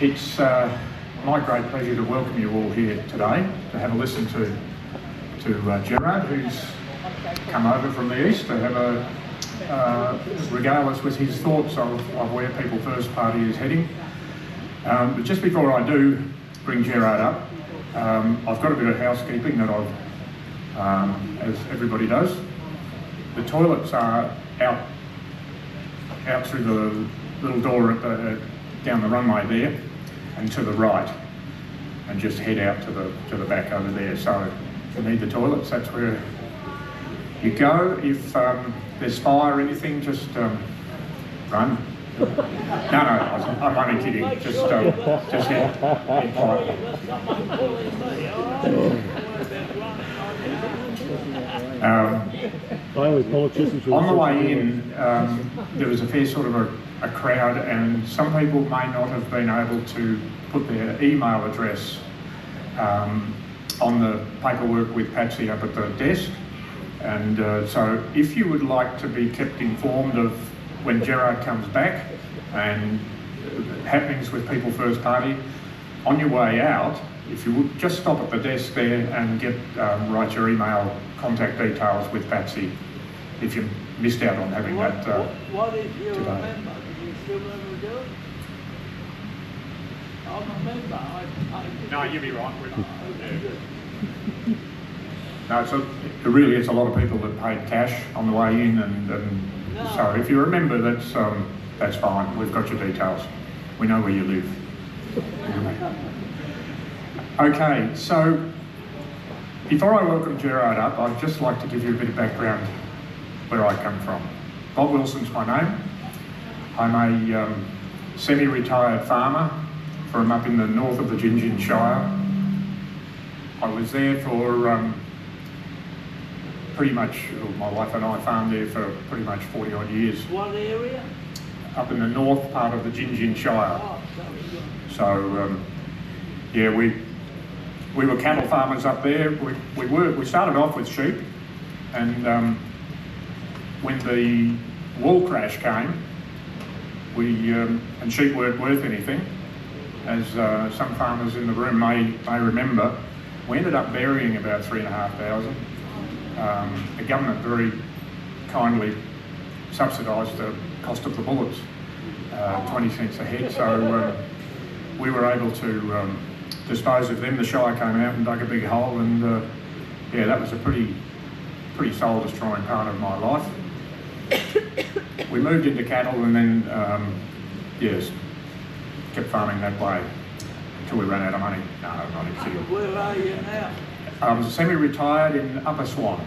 It's my great pleasure to welcome you all here today to have a listen to Gerard, who's come over from the east to have regale us with his thoughts of where People First Party is heading. But just before I do bring Gerard up, I've got a bit of housekeeping that as everybody does. The toilets are out through the little door down the runway there and to the right, and just head out to the back over there. So if you need the toilets, that's where you go. If there's fire or anything, just run. No, I'm only kidding. Just head quietly. On the way in, there was a fair sort of a crowd, and some people may not have been able to put their email address on the paperwork with Patsy up at the desk. And so if you would like to be kept informed of when Gerard comes back and happenings with People First Party, on your way out, if you would just stop at the desk there and write your email contact details with Patsy if you missed out on having that what if you today. Remember? Do you still remember do it? I'm a member. No, you'll be right. No, so it really is a lot of people that paid cash on the way in, and so if you remember, that's fine. We've got your details. We know where you live. Okay, so before I welcome Gerard up, I'd just like to give you a bit of background where I come from. Bob Wilson's my name. I'm a semi-retired farmer from up in the north of the Gingin Shire. I was there for pretty much, my wife and I farmed there for pretty much 40 odd years. What area? Up in the north part of the Gingin Shire. Oh, so yeah, we were cattle farmers up there. We started off with sheep, and when the wall crash came, and sheep weren't worth anything, as some farmers in the room may remember, we ended up burying about 3,500. The government very kindly subsidised the cost of the bullets, 20 cents a head, so we were able to dispose of them. The Shire came out and dug a big hole, and yeah, that was a pretty soul-destroying part of my life. We moved into cattle, and then yes, kept farming that way until we ran out of money. No, I'm not kidding. where are you now? I was semi-retired in Upper Swan,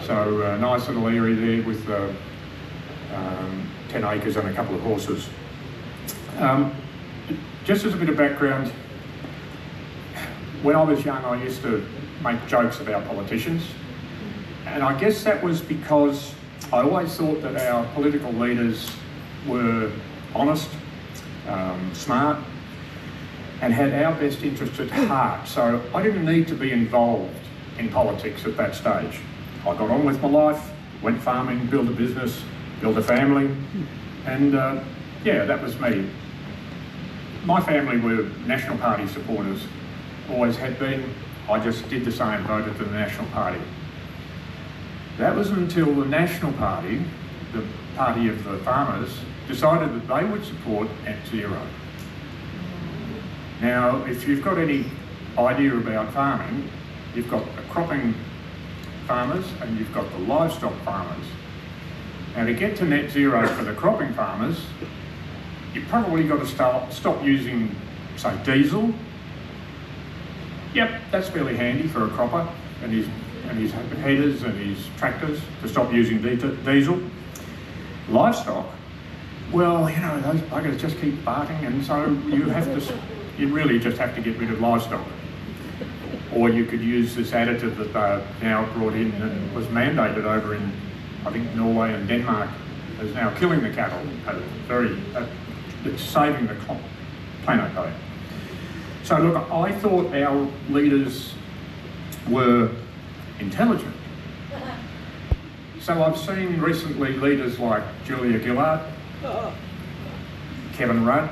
so a nice little area there with 10 acres and a couple of horses. Just as a bit of background, when I was young I used to make jokes about politicians, and I guess that was because I always thought that our political leaders were honest, smart, and had our best interests at heart. So I didn't need to be involved in politics at that stage. I got on with my life, went farming, built a business, built a family, and yeah, that was me. My family were National Party supporters, always had been. I just did the same, voted for the National Party. That was until the National Party, the party of the farmers, decided that they would support net zero. Now, if you've got any idea about farming, you've got the cropping farmers and you've got the livestock farmers. Now, to get to net zero for the cropping farmers, you've probably got to stop using, say, diesel. Yep, that's fairly handy for a cropper and his headers and his tractors, to stop using diesel. Livestock, well, you know, those buggers just keep barking, and so you really just have to get rid of livestock. Or you could use this additive that they're now brought in and was mandated over in, I think, Norway and Denmark, is now killing the cattle. It's saving the planet though. So look, I thought our leaders were intelligent. So I've seen recently leaders like Julia Gillard, Kevin Rudd,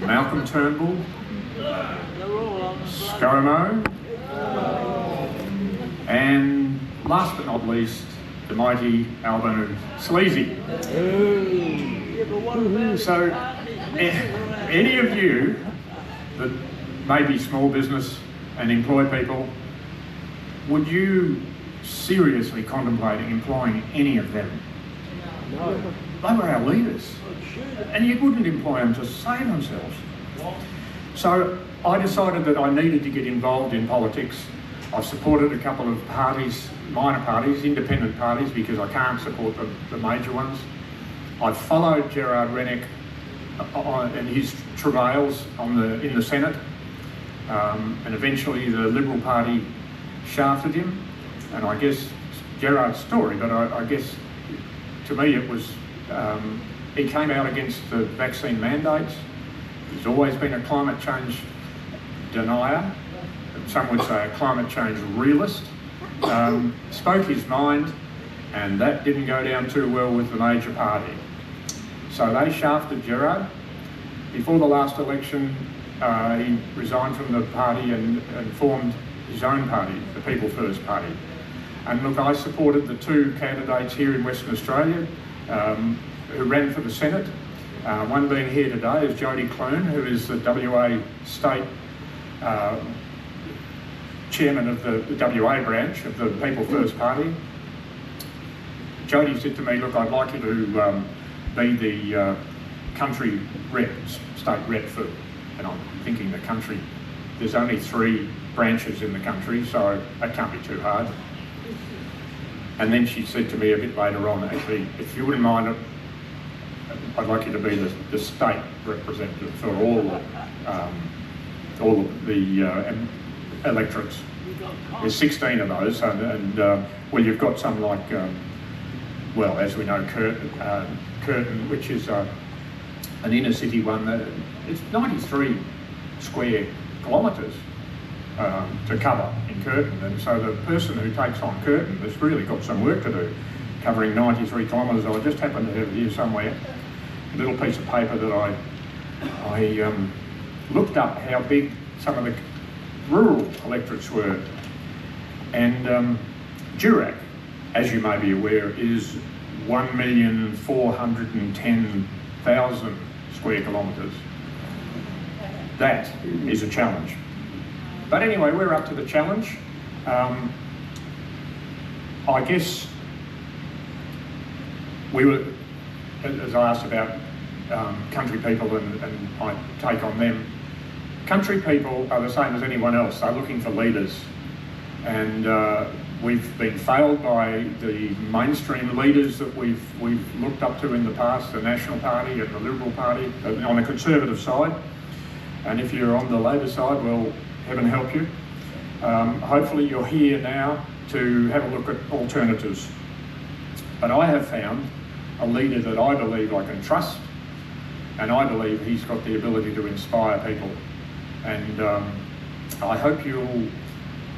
Malcolm Turnbull, They're all on the bloody. ScoMo, and last but not least, the mighty Albano Sleazy. Yeah, but what about So, any of you that may be small business and employ people, would you seriously contemplating employing any of them? No. They were our leaders, Shoot. and you wouldn't employ them to save themselves. So I decided that I needed to get involved in politics. I've supported a couple of parties, minor parties, independent parties, because I can't support the major ones. I've followed Gerard Rennick and his travails in the Senate, and eventually the Liberal Party shafted him. And I guess Gerard's story, but I guess to me it was, he came out against the vaccine mandates. He's always been a climate change denier, some would say a climate change realist. Spoke his mind, and that didn't go down too well with the major party. So they shafted Gerard. Before the last election, he resigned from the party and formed his own party, the People First Party. And look, I supported the two candidates here in Western Australia who ran for the Senate. One being here today is Jodie Clune, who is the WA State Chairman of the WA branch of the People First Party. Jodie said to me, look, I'd like you to be the country rep, state rep for, and I'm thinking the country, there's only 3 branches in the country, so that can't be too hard. And then she said to me a bit later on, actually, if you wouldn't mind, I'd like you to be the state representative for all of the electorates. There's 16 of those, and well, you've got some like, well, as we know, Curtin, which is an inner city one. It's 93 square kilometres to cover in Curtin, and so the person who takes on Curtin has really got some work to do, covering 93 kilometres. I just happen to have here somewhere a little piece of paper that I looked up how big some of the rural electorates were, and Durack, as you may be aware, is 1,410,000 square kilometres. That is a challenge. But anyway, we're up to the challenge. I guess we were, as I asked about country people and my take on them, country people are the same as anyone else. They're looking for leaders, and we've been failed by the mainstream leaders that we've looked up to in the past, the National Party and the Liberal Party on the Conservative side. And if you're on the Labor side, well, heaven help you. Hopefully you're here now to have a look at alternatives. But I have found a leader that I believe I can trust, and I believe he's got the ability to inspire people. And I hope you'll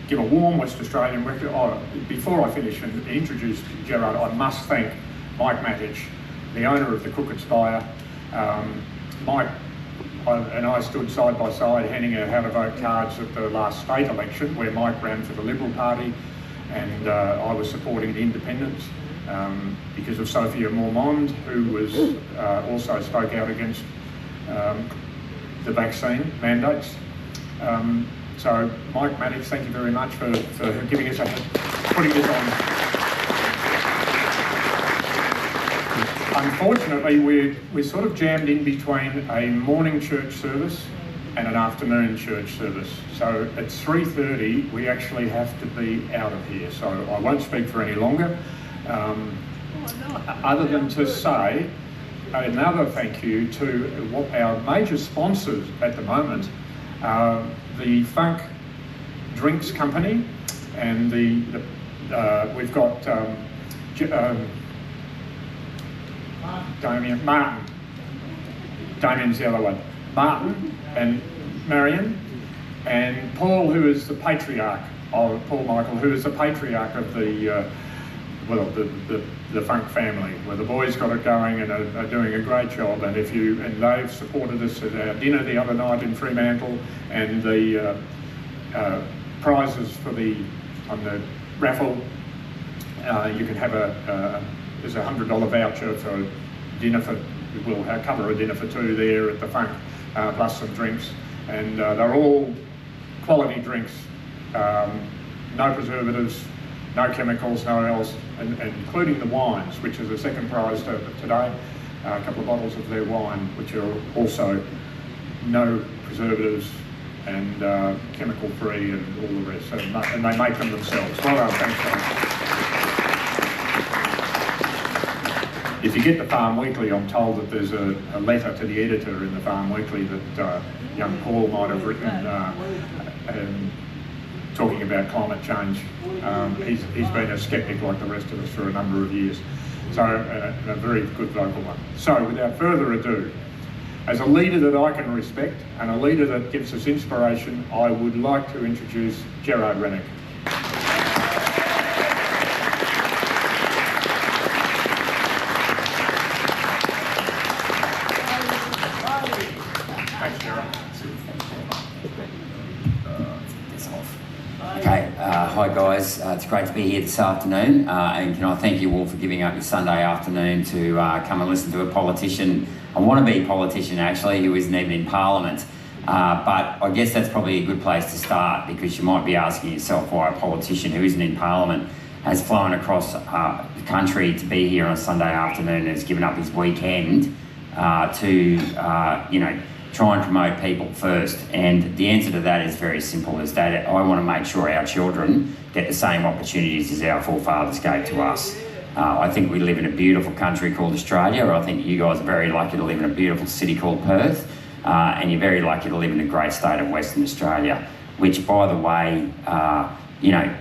give a warm West Australian record. Oh, before I finish and introduce Gerard, I must thank Mike Matich, the owner of the Cook at Spire. Mike and I stood side by side handing out how to vote cards at the last state election, where Mike ran for the Liberal Party and I was supporting the independents because of Sophia Mormond, who was also spoke out against the vaccine mandates. So Mike Matich, thank you very much for giving us putting this on. Unfortunately, we're sort of jammed in between a morning church service and an afternoon church service. So at 3:30, we actually have to be out of here. So I won't speak for any longer, other than to say another thank you to our major sponsors at the moment, the Funk Drinks Company, and we've got Damien's the other one, Martin and Marion, and Paul, who is the patriarch of Paul Michael, who is the patriarch of the well, the Funk family, where the boys got it going and are doing a great job. And they've supported us at our dinner the other night in Fremantle, and the prizes for on the raffle. You can have there's a $100 voucher for dinner we'll cover a dinner for two there at the Funk, plus some drinks, and they're all quality drinks, no preservatives, no chemicals, no else, and including the wines, which is the second prize today, a couple of bottles of their wine, which are also no preservatives and chemical free and all the rest, and they make them themselves. Well done, thanks guys. If you get the Farm Weekly, I'm told that there's a letter to the editor in the Farm Weekly that young Paul might have written talking about climate change. He's been a sceptic like the rest of us for a number of years. So, a very good vocal one. So, without further ado, as a leader that I can respect and a leader that gives us inspiration, I would like to introduce Gerard Rennick. Thanks, Gerard. Okay, hi guys, it's great to be here this afternoon, and can I thank you all for giving up your Sunday afternoon to come and listen to a politician, a wannabe politician actually, who isn't even in Parliament. But I guess that's probably a good place to start, because you might be asking yourself why a politician who isn't in Parliament has flown across the country to be here on a Sunday afternoon and has given up his weekend to try and promote people first. And the answer to that is very simple, is that I want to make sure our children get the same opportunities as our forefathers gave to us. I think we live in a beautiful country called Australia. I think you guys are very lucky to live in a beautiful city called Perth, and you're very lucky to live in a great state of Western Australia, which, by the way,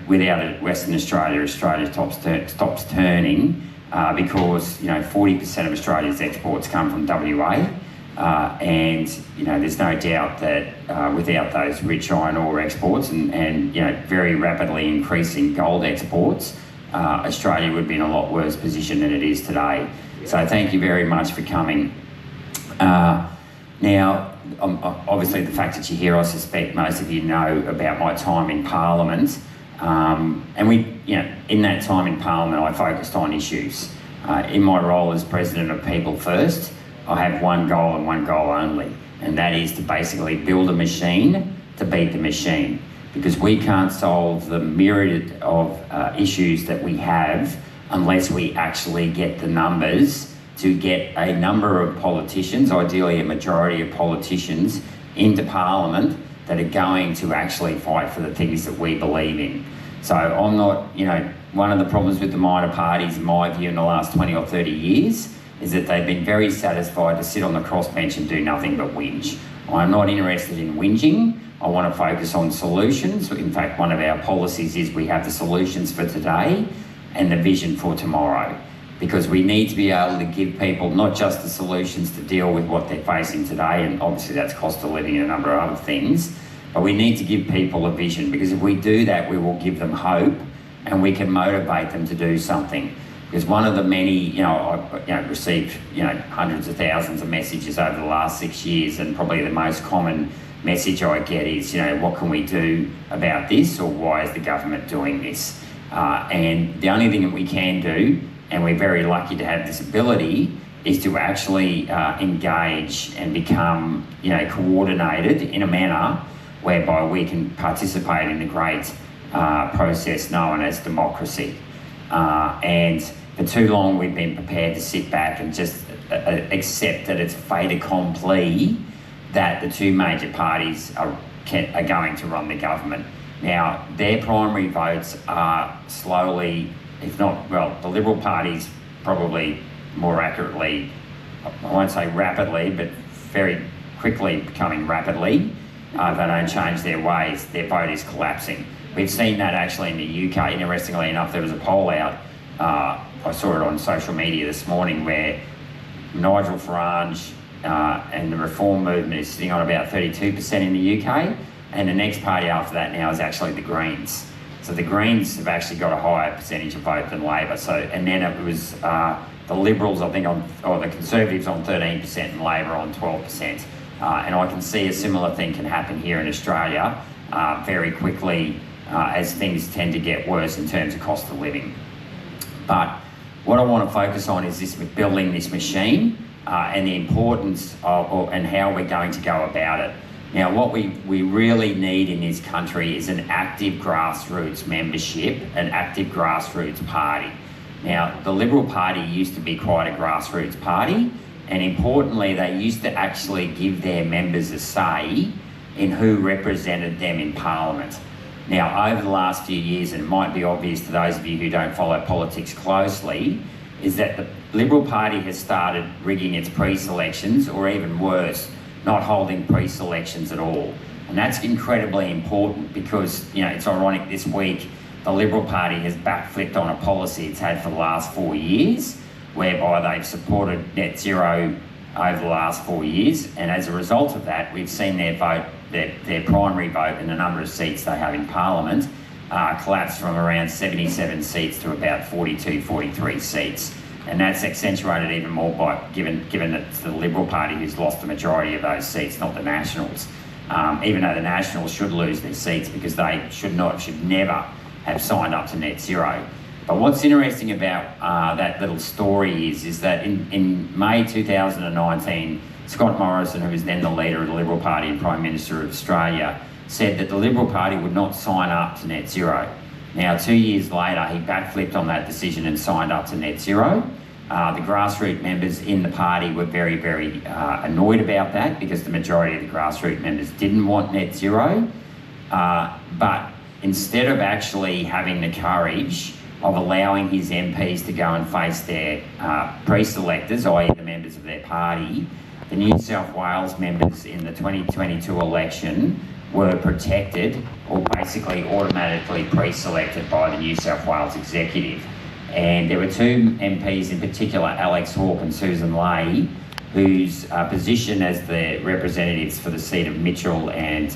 without Western Australia, Australia stops turning, because 40% of Australia's exports come from WA. And there's no doubt that without those rich iron ore exports and very rapidly increasing gold exports, Australia would be in a lot worse position than it is today. So thank you very much for coming. Now, obviously the fact that you're here, I suspect most of you know about my time in Parliament. And in that time in Parliament, I focused on issues. In my role as President of People First, I have one goal and one goal only, and that is to basically build a machine to beat the machine, because we can't solve the myriad of issues that we have unless we actually get the numbers to get a number of politicians, ideally a majority of politicians, into Parliament that are going to actually fight for the things that we believe in. So I'm not, one of the problems with the minor parties, in my view, in the last 20 or 30 years, is that they've been very satisfied to sit on the crossbench and do nothing but whinge. I'm not interested in whinging. I want to focus on solutions. In fact, one of our policies is we have the solutions for today and the vision for tomorrow, because we need to be able to give people not just the solutions to deal with what they're facing today, and obviously that's cost of living and a number of other things, but we need to give people a vision, because if we do that, we will give them hope and we can motivate them to do something. Because one of the many, I've received, hundreds of thousands of messages over the last 6 years, and probably the most common message I get is, what can we do about this, or why is the government doing this? And the only thing that we can do, and we're very lucky to have this ability, is to actually engage and become, coordinated in a manner whereby we can participate in the great process known as democracy. And for too long we've been prepared to sit back and just accept that it's fait accompli that the two major parties are going to run the government. Now, their primary votes are slowly, if not, the Liberal Party's probably more accurately, I won't say rapidly, but very quickly becoming rapidly. They don't change their ways, their vote is collapsing. We've seen that actually in the UK. Interestingly enough, there was a poll out, I saw it on social media this morning, where Nigel Farage and the Reform movement is sitting on about 32% in the UK, and the next party after that now is actually the Greens. So the Greens have actually got a higher percentage of vote than Labor. So, and then it was the Liberals, I think, or the Conservatives on 13% and Labor on 12%. And I can see a similar thing can happen here in Australia very quickly as things tend to get worse in terms of cost of living. But what I want to focus on is this with building this machine and the importance of, and how we're going to go about it. Now, what we really need in this country is an active grassroots membership, an active grassroots party. Now, the Liberal Party used to be quite a grassroots party, and importantly, they used to actually give their members a say in who represented them in Parliament. Now, over the last few years, and it might be obvious to those of you who don't follow politics closely, is that the Liberal Party has started rigging its pre-selections, or even worse, not holding pre-selections at all. And that's incredibly important because, you know, it's ironic this week, the Liberal Party has backflipped on a policy it's had for the last 4 years, whereby they've supported net zero over the last 4 years. And as a result of that, we've seen their vote, their primary vote and the number of seats they have in Parliament collapse from around 77 seats to about 42, 43 seats. And that's accentuated even more by given that it's the Liberal Party who's lost the majority of those seats, not the Nationals. Even though the Nationals should lose their seats because they should never have signed up to net zero. But what's interesting about that little story is that in May 2019, Scott Morrison, who was then the leader of the Liberal Party and Prime Minister of Australia, said that the Liberal Party would not sign up to net zero. Now, 2 years later, he backflipped on that decision and signed up to net zero. The grassroots members in the party were very, very annoyed about that because the majority of the grassroots members didn't want net zero. But instead of actually having the courage of allowing his MPs to go and face their pre-selectors, i.e. the members of their party, the New South Wales members in the 2022 election were protected or basically automatically pre-selected by the New South Wales Executive. And there were two MPs in particular, Alex Hawke and Susan Ley, whose position as the representatives for the seat of Mitchell and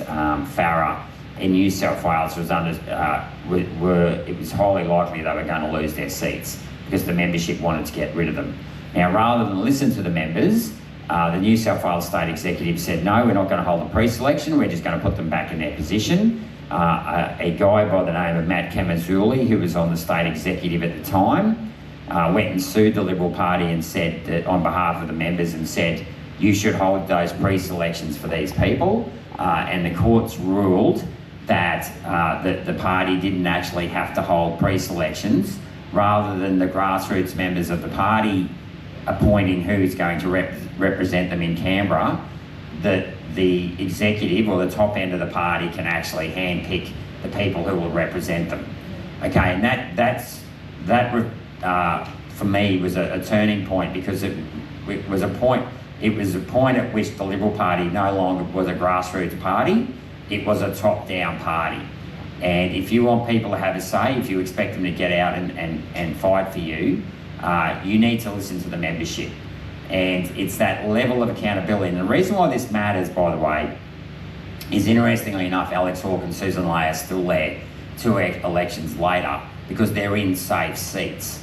Farrer in New South Wales was it was highly likely they were going to lose their seats because the membership wanted to get rid of them. Now, rather than listen to the members, the New South Wales State Executive said, no, we're not going to hold a pre-selection, we're just going to put them back in their position. A guy by the name of Matt Camazuli, who was on the State Executive at the time, went and sued the Liberal Party and said that on behalf of the members and said, you should hold those pre-selections for these people. And the courts ruled that the party didn't actually have to hold pre-selections, rather than the grassroots members of the party appointing who's going to represent them in Canberra, that the executive or the top end of the party can actually handpick the people who will represent them. Okay, and that for me was a turning point because it was a point at which the Liberal Party no longer was a grassroots party, it was a top-down party. And if you want people to have a say, if you expect them to get out and fight for you, you need to listen to the membership. And it's that level of accountability. And the reason why this matters, by the way, is interestingly enough, Alex Hawke and Susan Ley are still there 2 elections later because they're in safe seats,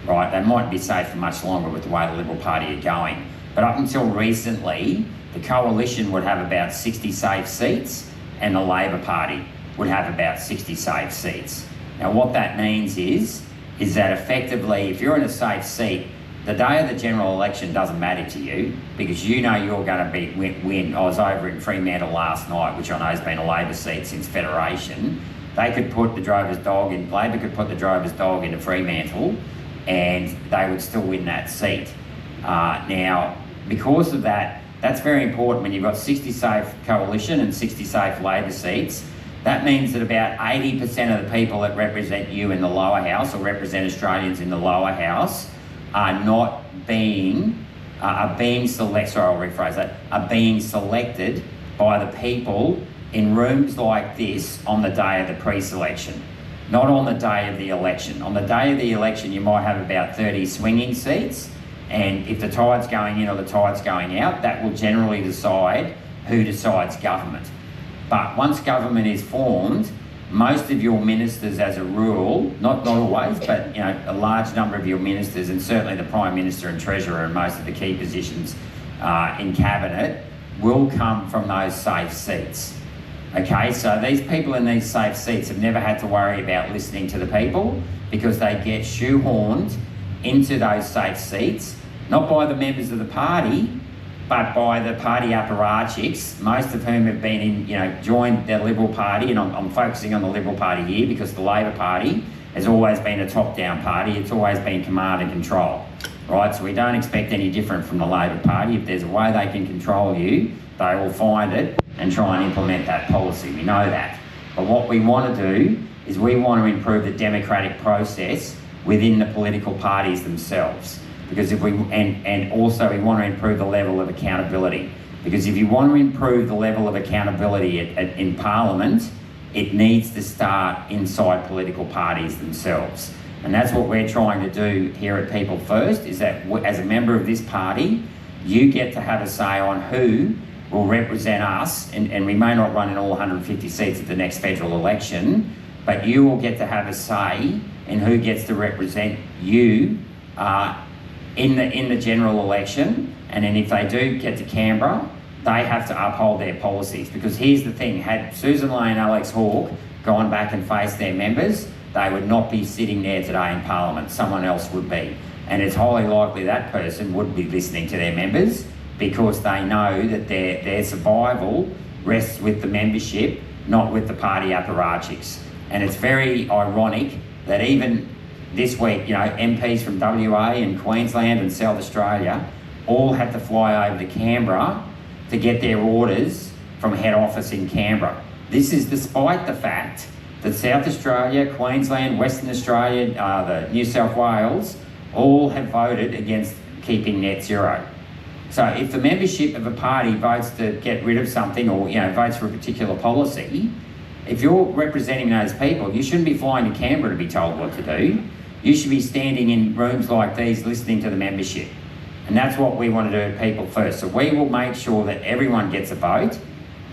right? They might be safe for much longer with the way the Liberal Party are going. But up until recently, the coalition would have about 60 safe seats and the Labor Party would have about 60 safe seats. Now, what that means is that effectively, if you're in a safe seat, the day of the general election doesn't matter to you because you know you're going to win. I was over in Fremantle last night, which I know has been a Labor seat since Federation. They could put the drover's dog in, Labor could put the drover's dog into Fremantle and they would still win that seat. Now, because of that, that's very important when you've got 60 safe coalition and 60 safe Labor seats. That means that about 80% of the people that represent you in the lower house or represent Australians in the lower house are being selected by the people in rooms like this on the day of the pre-selection, not on the day of the election. On the day of the election, you might have about 30 swinging seats, and if the tide's going in or the tide's going out, that will generally decide who decides government. But once government is formed, most of your ministers, as a rule, not always, but a large number of your ministers, and certainly the Prime Minister and Treasurer and most of the key positions in Cabinet, will come from those safe seats. Okay, so these people in these safe seats have never had to worry about listening to the people because they get shoehorned into those safe seats, not by the members of the party, but by the party apparatchiks, most of whom have been in, joined the Liberal Party, and I'm focusing on the Liberal Party here because the Labor Party has always been a top-down party. It's always been command and control, right? So we don't expect any different from the Labor Party. If there's a way they can control you, they will find it and try and implement that policy. We know that. But what we want to do is we want to improve the democratic process within the political parties themselves. Because and also we want to improve the level of accountability. Because if you want to improve the level of accountability in Parliament, it needs to start inside political parties themselves. And that's what we're trying to do here at People First, is that as a member of this party, you get to have a say on who will represent us, and we may not run in all 150 seats at the next federal election, but you will get to have a say in who gets to represent you in the general election. And then if they do get to Canberra, they have to uphold their policies. Because here's the thing, had Susan Ley and Alex Hawke gone back and faced their members, they would not be sitting there today in Parliament. Someone else would be. And it's highly likely that person would be listening to their members, because they know that their survival rests with the membership, not with the party apparatchiks. And it's very ironic that even this week, MPs from WA and Queensland and South Australia all had to fly over to Canberra to get their orders from head office in Canberra. This is despite the fact that South Australia, Queensland, Western Australia, the New South Wales, all have voted against keeping net zero. So if the membership of a party votes to get rid of something, or votes for a particular policy, if you're representing those people, you shouldn't be flying to Canberra to be told what to do. You should be standing in rooms like these listening to the membership. And that's what we want to do at People First. So we will make sure that everyone gets a vote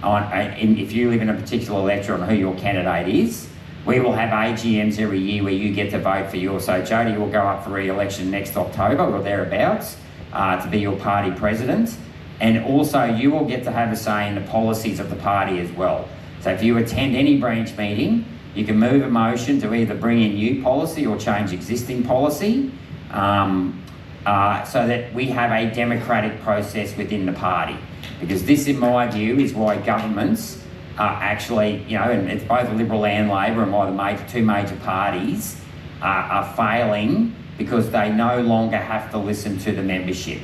if you live in a particular electorate on who your candidate is. We will have AGMs every year where you get to vote for yours. So Jodie will go up for re-election next October or thereabouts to be your party president. And also you will get to have a say in the policies of the party as well. So if you attend any branch meeting, you can move a motion to either bring in new policy or change existing policy, so that we have a democratic process within the party. Because this, in my view, is why governments are actually, and it's both Liberal and Labor and why the two major parties are failing, because they no longer have to listen to the membership.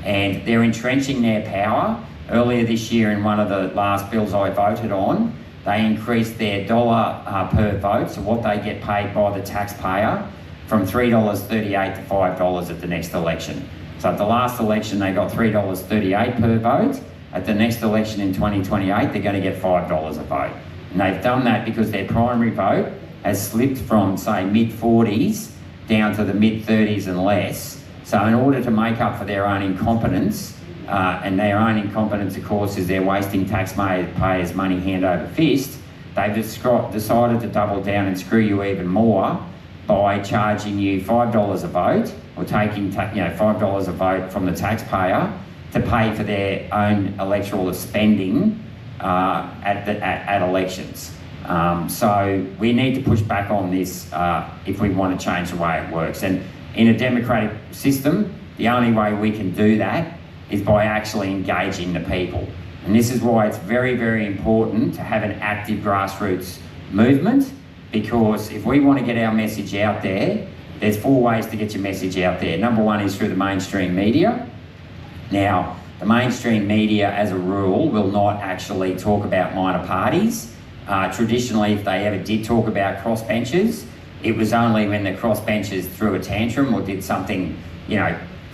And they're entrenching their power. Earlier this year, in one of the last bills I voted on, they increased their dollar per vote, so what they get paid by the taxpayer, from $3.38 to $5 at the next election. So at the last election, they got $3.38 per vote. At the next election in 2028, they're going to get $5 a vote. And they've done that because their primary vote has slipped from, say, mid-40s down to the mid-30s and less. So in order to make up for their own incompetence, and their own incompetence, of course, is they're wasting taxpayers' money hand over fist, they've decided to double down and screw you even more by charging you $5 a vote, or taking $5 a vote from the taxpayer to pay for their own electoral spending at elections. So we need to push back on this if we want to change the way it works. And in a democratic system, the only way we can do that is by actually engaging the people. And this is why it's very, very important to have an active grassroots movement, because if we want to get our message out there, there's 4 ways to get your message out there. Number 1 is through the mainstream media. Now, the mainstream media, as a rule, will not actually talk about minor parties. Traditionally, if they ever did talk about crossbenchers, it was only when the crossbenchers threw a tantrum or did something,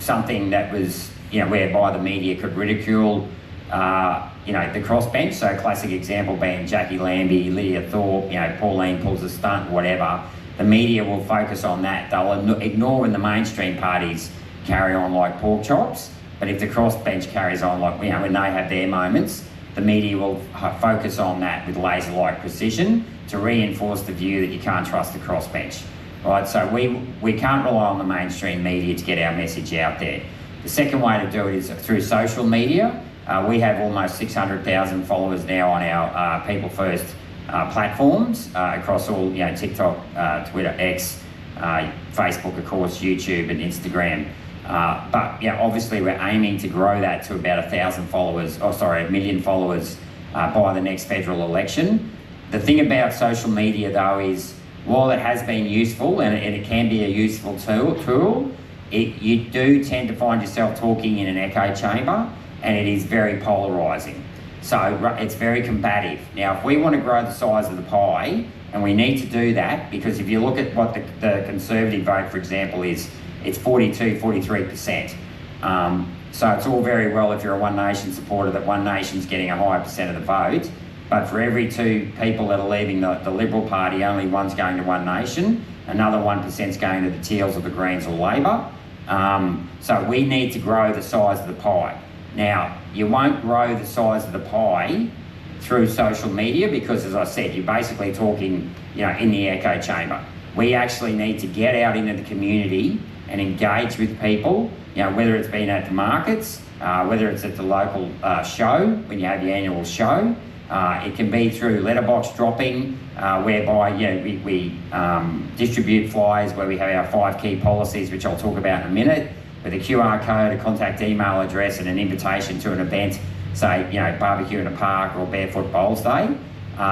something that was, whereby the media could ridicule, the crossbench. So a classic example being Jackie Lambie, Lydia Thorpe, Pauline pulls a stunt, whatever. The media will focus on that. They'll ignore when the mainstream parties carry on like pork chops. But if the crossbench carries on like, when they have their moments, the media will focus on that with laser-like precision to reinforce the view that you can't trust the crossbench. Right, so we can't rely on the mainstream media to get our message out there. The second way to do it is through social media. We have almost 600,000 followers now on our People First platforms across all, TikTok, Twitter, X, Facebook, of course, YouTube and Instagram. But obviously we're aiming to grow that to about 1 million followers by the next federal election. The thing about social media though is, while it has been useful and it can be a useful tool, you do tend to find yourself talking in an echo chamber, and it is very polarising. So it's very combative. Now, if we want to grow the size of the pie, and we need to do that, because if you look at what the Conservative vote, for example, is, it's 43%. So it's all very well if you're a One Nation supporter that One Nation's getting a higher percent of the vote, but for every 2 people that are leaving the Liberal Party, only one's going to One Nation, another 1%'s going to the Teals or the Greens or Labor. So we need to grow the size of the pie. Now, you won't grow the size of the pie through social media because, as I said, you're basically talking, in the echo chamber. We actually need to get out into the community and engage with people, whether it's been at the markets, whether it's at the local show, when you have your annual show. It can be through letterbox dropping, whereby we distribute flyers where we have our 5 key policies, which I'll talk about in a minute, with a QR code, a contact email address and an invitation to an event, say, barbecue in a park or barefoot bowls day.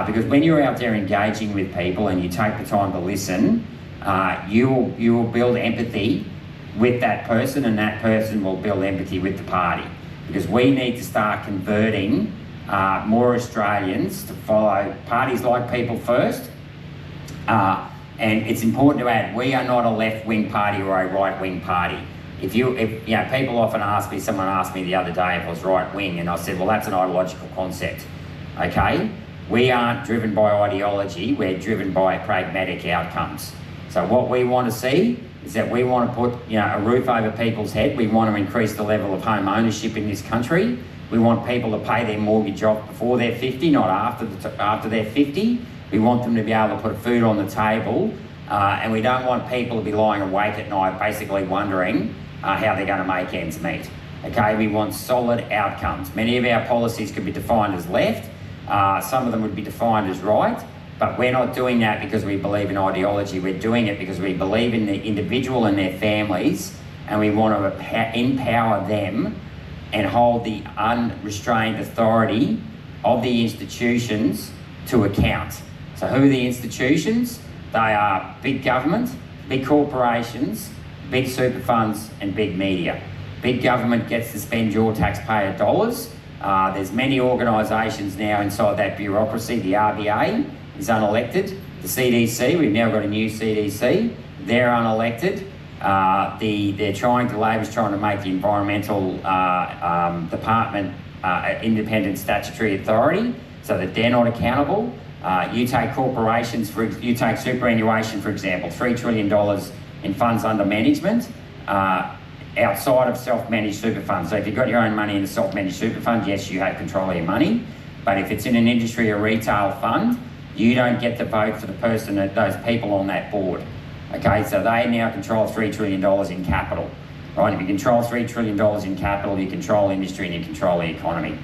Because when you're out there engaging with people and you take the time to listen, you will build empathy with that person, and that person will build empathy with the party. Because we need to start converting more Australians to follow parties like People First. And it's important to add, we are not a left-wing party or a right-wing party. If people often ask me, someone asked me the other day if I was right-wing, and I said, well, that's an ideological concept, okay? We aren't driven by ideology, we're driven by pragmatic outcomes. So what we want to see is that we want to put a roof over people's head. We want to increase the level of home ownership in this country. We want people to pay their mortgage off before they're 50, not after they're 50. We want them to be able to put food on the table, and we don't want people to be lying awake at night basically wondering how they're going to make ends meet. Okay, we want solid outcomes. Many of our policies could be defined as left, some of them would be defined as right, but we're not doing that because we believe in ideology. We're doing it because we believe in the individual and their families, and we want to empower them and hold the unrestrained authority of the institutions to account. So who are the institutions? They are big government, big corporations, big super funds and big media. Big government gets to spend your taxpayer dollars. There's many organisations now inside that bureaucracy. The RBA is unelected. The CDC, we've now got a new CDC, they're unelected. Labor's trying to make the environmental department independent statutory authority so that they're not accountable. You take corporations, you take superannuation, for example, $3 trillion in funds under management outside of self-managed super funds. So if you've got your own money in a self-managed super fund, yes, you have control of your money. But if it's in an industry or retail fund, you don't get to vote for the person, those people on that board. Okay, so they now control $3 trillion in capital, right? If you control $3 trillion in capital, you control industry and you control the economy,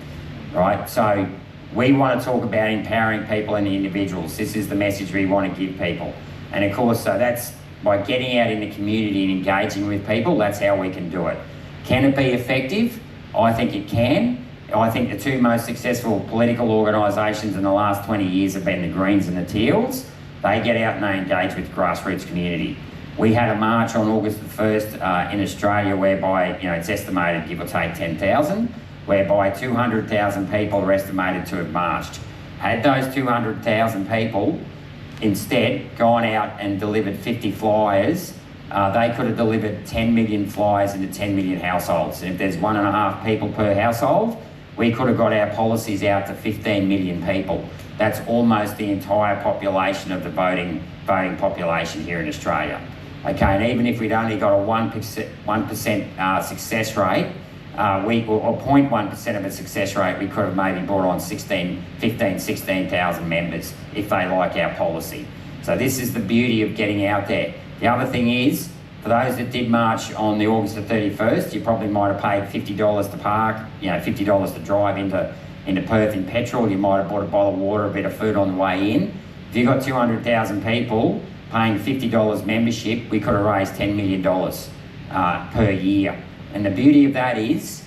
right? So we want to talk about empowering people and the individuals. This is the message we want to give people. And of course, so that's by getting out in the community and engaging with people, that's how we can do it. Can it be effective? I think it can. I think the 2 most successful political organisations in the last 20 years have been the Greens and the Teals. They get out and they engage with the grassroots community. We had a march on August the 1st in Australia whereby, it's estimated, give or take 10,000, whereby 200,000 people are estimated to have marched. Had those 200,000 people instead gone out and delivered 50 flyers, they could have delivered 10 million flyers into 10 million households. And if there's 1.5 people per household, we could have got our policies out to 15 million people. That's almost the entire population of the voting population here in Australia. Okay, and even if we'd only got a 1% success rate, or 0.1% of a success rate, we could have maybe brought on 16,000 members if they like our policy. So this is the beauty of getting out there. The other thing is, for those that did march on the August the 31st, you probably might have paid $50 to park, $50 to drive into Perth in petrol. You might have bought a bottle of water, a bit of food on the way in. If you've got 200,000 people paying $50 membership, we could have raised $10 million per year. And the beauty of that is,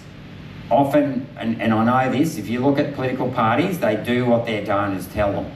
often, and I know this, if you look at political parties, they do what their donors tell them.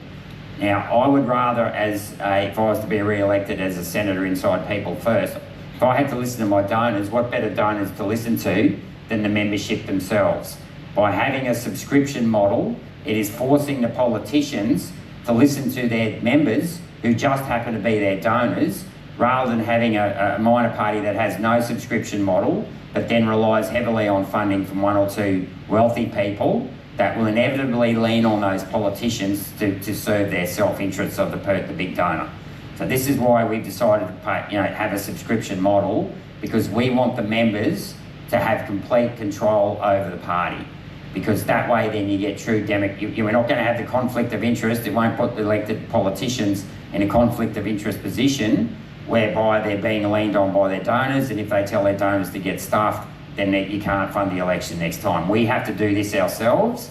Now, I would rather, if I was to be re-elected as a senator inside People First, if I had to listen to my donors, what better donors to listen to than the membership themselves? By having a subscription model, it is forcing the politicians to listen to their members who just happen to be their donors, rather than having a minor party that has no subscription model, but then relies heavily on funding from one or two wealthy people that will inevitably lean on those politicians to serve their self-interests of the big donor. So this is why we've decided to have a subscription model, because we want the members to have complete control over the party. Because that way then you get true you're not going to have the conflict of interest. It won't put the elected politicians in a conflict of interest position whereby they're being leaned on by their donors, and if they tell their donors to get stuffed, then you can't fund the election next time. We have to do this ourselves.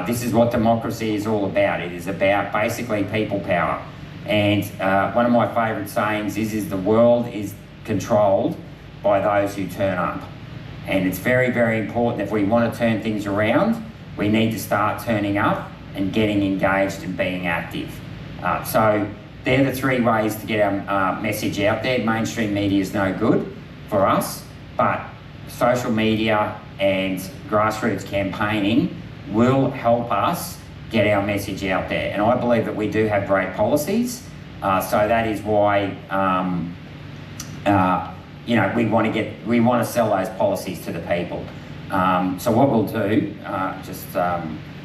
This is what democracy is all about. It is about basically people power. And one of my favourite sayings is the world is controlled by those who turn up. And it's very, very important, if we want to turn things around, we need to start turning up and getting engaged and being active. So they're the three ways to get our message out there. Mainstream media is no good for us, but social media and grassroots campaigning will help us get our message out there. And I believe that we do have great policies. So that is why we want to sell those policies to the people. So what we'll do,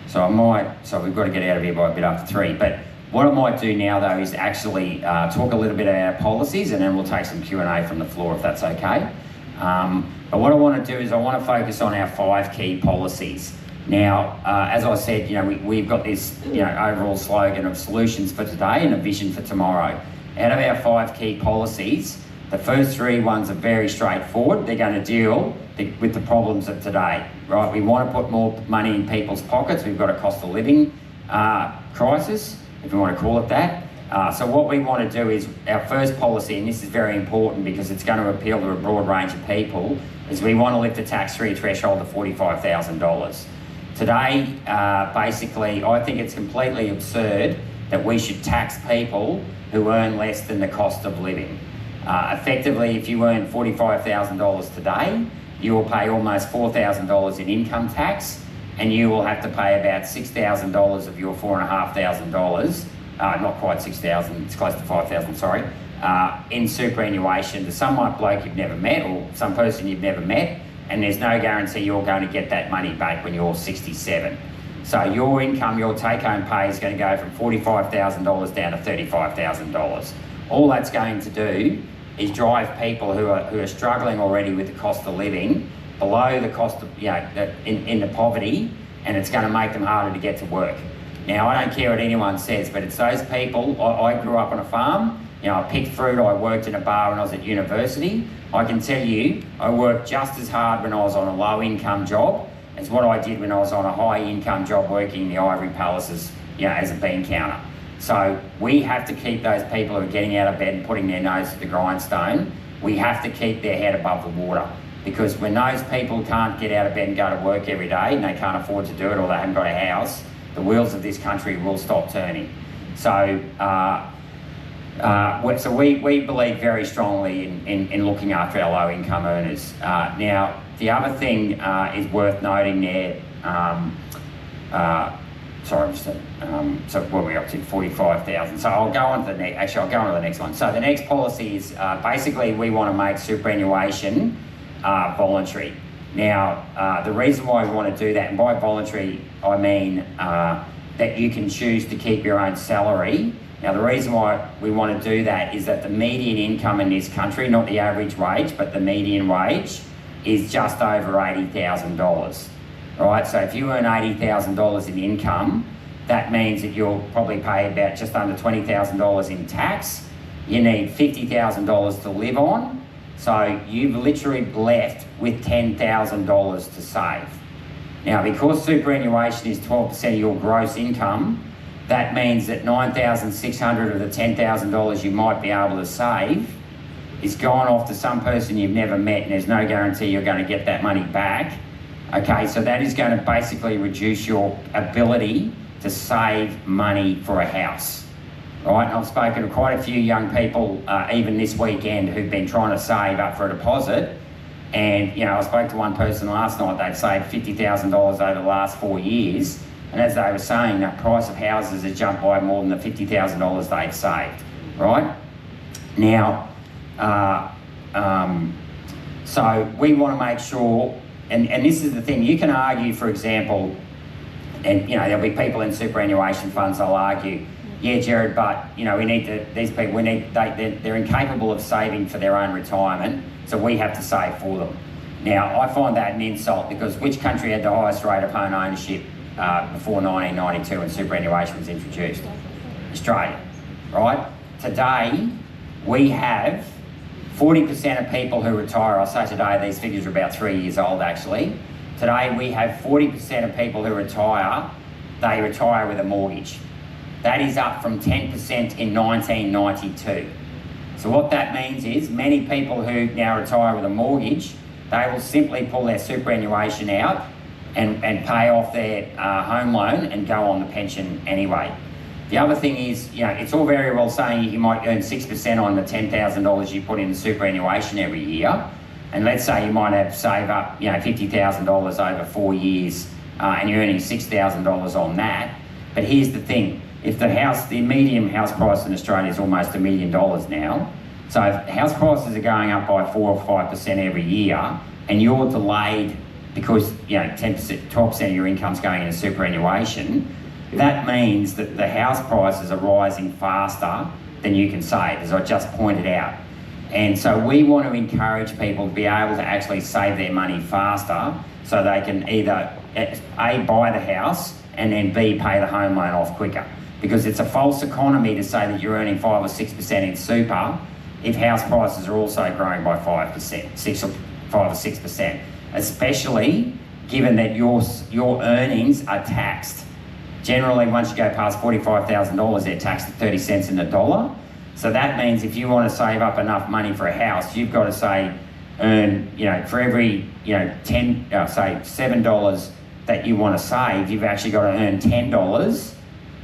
so we've got to get out of here by a bit after 3. But what I might do now though is actually talk a little bit about our policies, and then we'll take some Q&A from the floor if that's okay. But what I want to do is I want to focus on our 5 key policies. Now, as I said, we've got this overall slogan of solutions for today and a vision for tomorrow. Out of our 5 key policies, the first 3 ones are very straightforward. They're going to deal with the problems of today, right? We want to put more money in people's pockets. We've got a cost of living crisis, if we want to call it that. So what we want to do is, our first policy, and this is very important because it's going to appeal to a broad range of people, is we want to lift the tax-free threshold to $45,000. Today, basically, I think it's completely absurd that we should tax people who earn less than the cost of living. Effectively, if you earn $45,000 today, you will pay almost $4,000 in income tax, and you will have to pay about $6,000 of your $4,500, not quite 6,000, it's close to 5,000, sorry, in superannuation to some bloke you've never met or some person you've never met, and there's no guarantee you're going to get that money back when you're 67. So your income, your take-home pay is going to go from $45,000 down to $35,000. All that's going to do is drive people who are struggling already with the cost of living below the cost of, in the poverty, and it's going to make them harder to get to work. Now, I don't care what anyone says, but it's those people. I grew up on a farm. I picked fruit, I worked in a bar when I was at university. I can tell you, I worked just as hard when I was on a low-income job as what I did when I was on a high-income job working in the Ivory Palaces, as a bean counter. So we have to keep those people who are getting out of bed and putting their nose to the grindstone, we have to keep their head above the water. Because when those people can't get out of bed and go to work every day and they can't afford to do it, or they haven't got a house, the wheels of this country will stop turning. So we believe very strongly in looking after our low-income earners. Now, the other thing is worth noting there, so what are we up to, 45,000. So I'll go on to the next, I'll go on to the next one. So the next policy is basically we want to make superannuation voluntary. Now, the reason why we want to do that, and by voluntary, I mean that you can choose to keep your own salary. Now, the reason why we want to do that is that the median income in this country, not the average wage, but the median wage, is just over $80,000, right? So if you earn $80,000 in income, that means that you'll probably pay about just under $20,000 in tax. You need $50,000 to live on. So you've literally left with $10,000 to save. Now, because superannuation is 12% of your gross income, that means that $9,600 of the $10,000 you might be able to save is gone off to some person you've never met, and there's no guarantee you're going to get that money back. Okay, so that is going to basically reduce your ability to save money for a house. Right, and I've spoken to quite a few young people, even this weekend, who've been trying to save up for a deposit. And, you know, I spoke to one person last night, they'd saved $50,000 over the last 4 years. And as they were saying, the price of houses has jumped by more than the $50,000 they've saved, right? Now, so we want to make sure, and this is the thing, you can argue, for example, and, you know, there'll be people in superannuation funds, they'll argue, yeah, Gerard, but, you know, these people, they're incapable of saving for their own retirement, so we have to save for them. Now, I find that an insult, because which country had the highest rate of home ownership before 1992 when superannuation was introduced? Australia, right? Today, we have 40% of people who retire, I'll say today, these figures are about 3 years old actually. Today, we have 40% of people who retire, they retire with a mortgage. That is up from 10% in 1992. So what that means is many people who now retire with a mortgage, they will simply pull their superannuation out and pay off their home loan and go on the pension anyway. The other thing is, you know, it's all very well saying you might earn 6% on the $10,000 you put in the superannuation every year. And let's say you might have save up, you know, $50,000 over 4 years and you're earning $6,000 on that. But here's the thing, if the median house price in Australia is almost $1 million now, so if house prices are going up by 4 or 5% every year and you're delayed because, you know, 10%, 12% of your income's going into superannuation, that means that the house prices are rising faster than you can save, as I just pointed out. And so we want to encourage people to be able to actually save their money faster so they can either A, buy the house and then B, pay the home loan off quicker. Because it's a false economy to say that you're earning 5 or 6% in super if house prices are also growing by 5%, 6 or 5 or 6%, especially given that your earnings are taxed. Generally, once you go past $45,000, they're taxed at 30 cents in the dollar. So that means if you want to save up enough money for a house, you've got to say, earn, you know, for every, you know, say $7 that you want to save, you've actually got to earn $10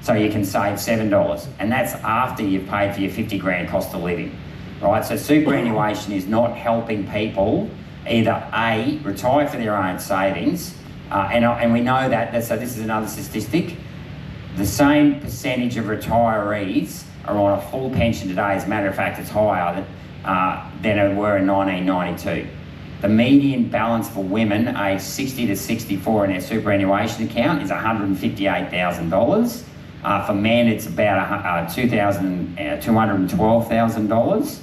so you can save $7. And that's after you've paid for your 50 grand cost of living, right? So superannuation is not helping people either A, retire for their own savings, and we know that, so this is another statistic, the same percentage of retirees are on a full pension today. As a matter of fact, it's higher than it were in 1992. The median balance for women aged 60 to 64 in their superannuation account is $158,000. For men, it's about $212,000.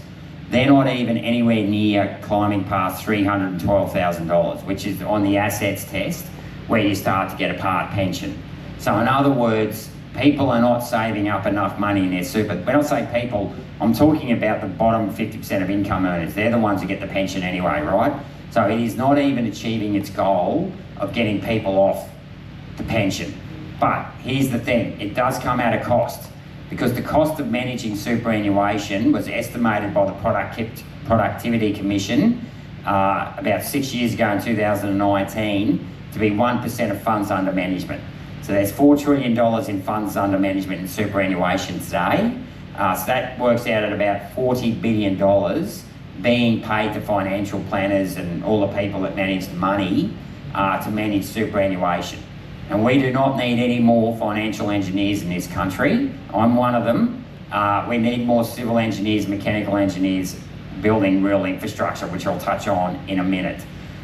They're not even anywhere near climbing past $312,000, which is on the assets test where you start to get a part pension. So in other words, people are not saving up enough money in their super. When I say people, I'm talking about the bottom 50% of income earners. They're the ones who get the pension anyway, right? So it is not even achieving its goal of getting people off the pension. But here's the thing, it does come at a cost, because the cost of managing superannuation was estimated by the Productivity Commission about 6 years ago in 2019 to be 1% of funds under management. So there's $4 trillion in funds under management in superannuation today. So that works out at about $40 billion being paid to financial planners and all the people that manage the money to manage superannuation. And we do not need any more financial engineers in this country. I'm one of them. We need more civil engineers, mechanical engineers building real infrastructure, which I'll touch on in a minute.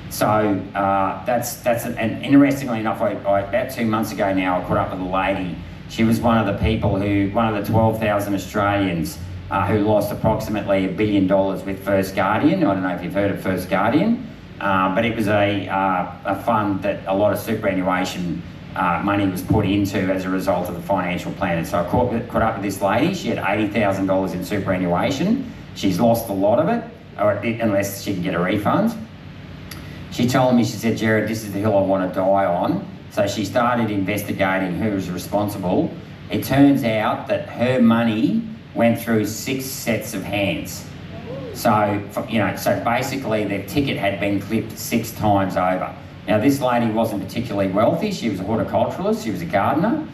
So and interestingly enough, about 2 months ago now, I caught up with a lady. She was one of the people one of the 12,000 Australians who lost approximately $1 billion with First Guardian. I don't know if you've heard of First Guardian. but it was a fund that a lot of superannuation money was put into as a result of the financial plan. And so I caught up with this lady. She had $80,000 in superannuation. She's lost a lot of it, unless she can get a refund. She told me, she said, Gerard, this is the hill I want to die on. So she started investigating who was responsible. It turns out that her money went through 6 sets of hands. So, so basically their ticket had been clipped 6 times over. Now this lady wasn't particularly wealthy. She was a horticulturalist, she was a gardener.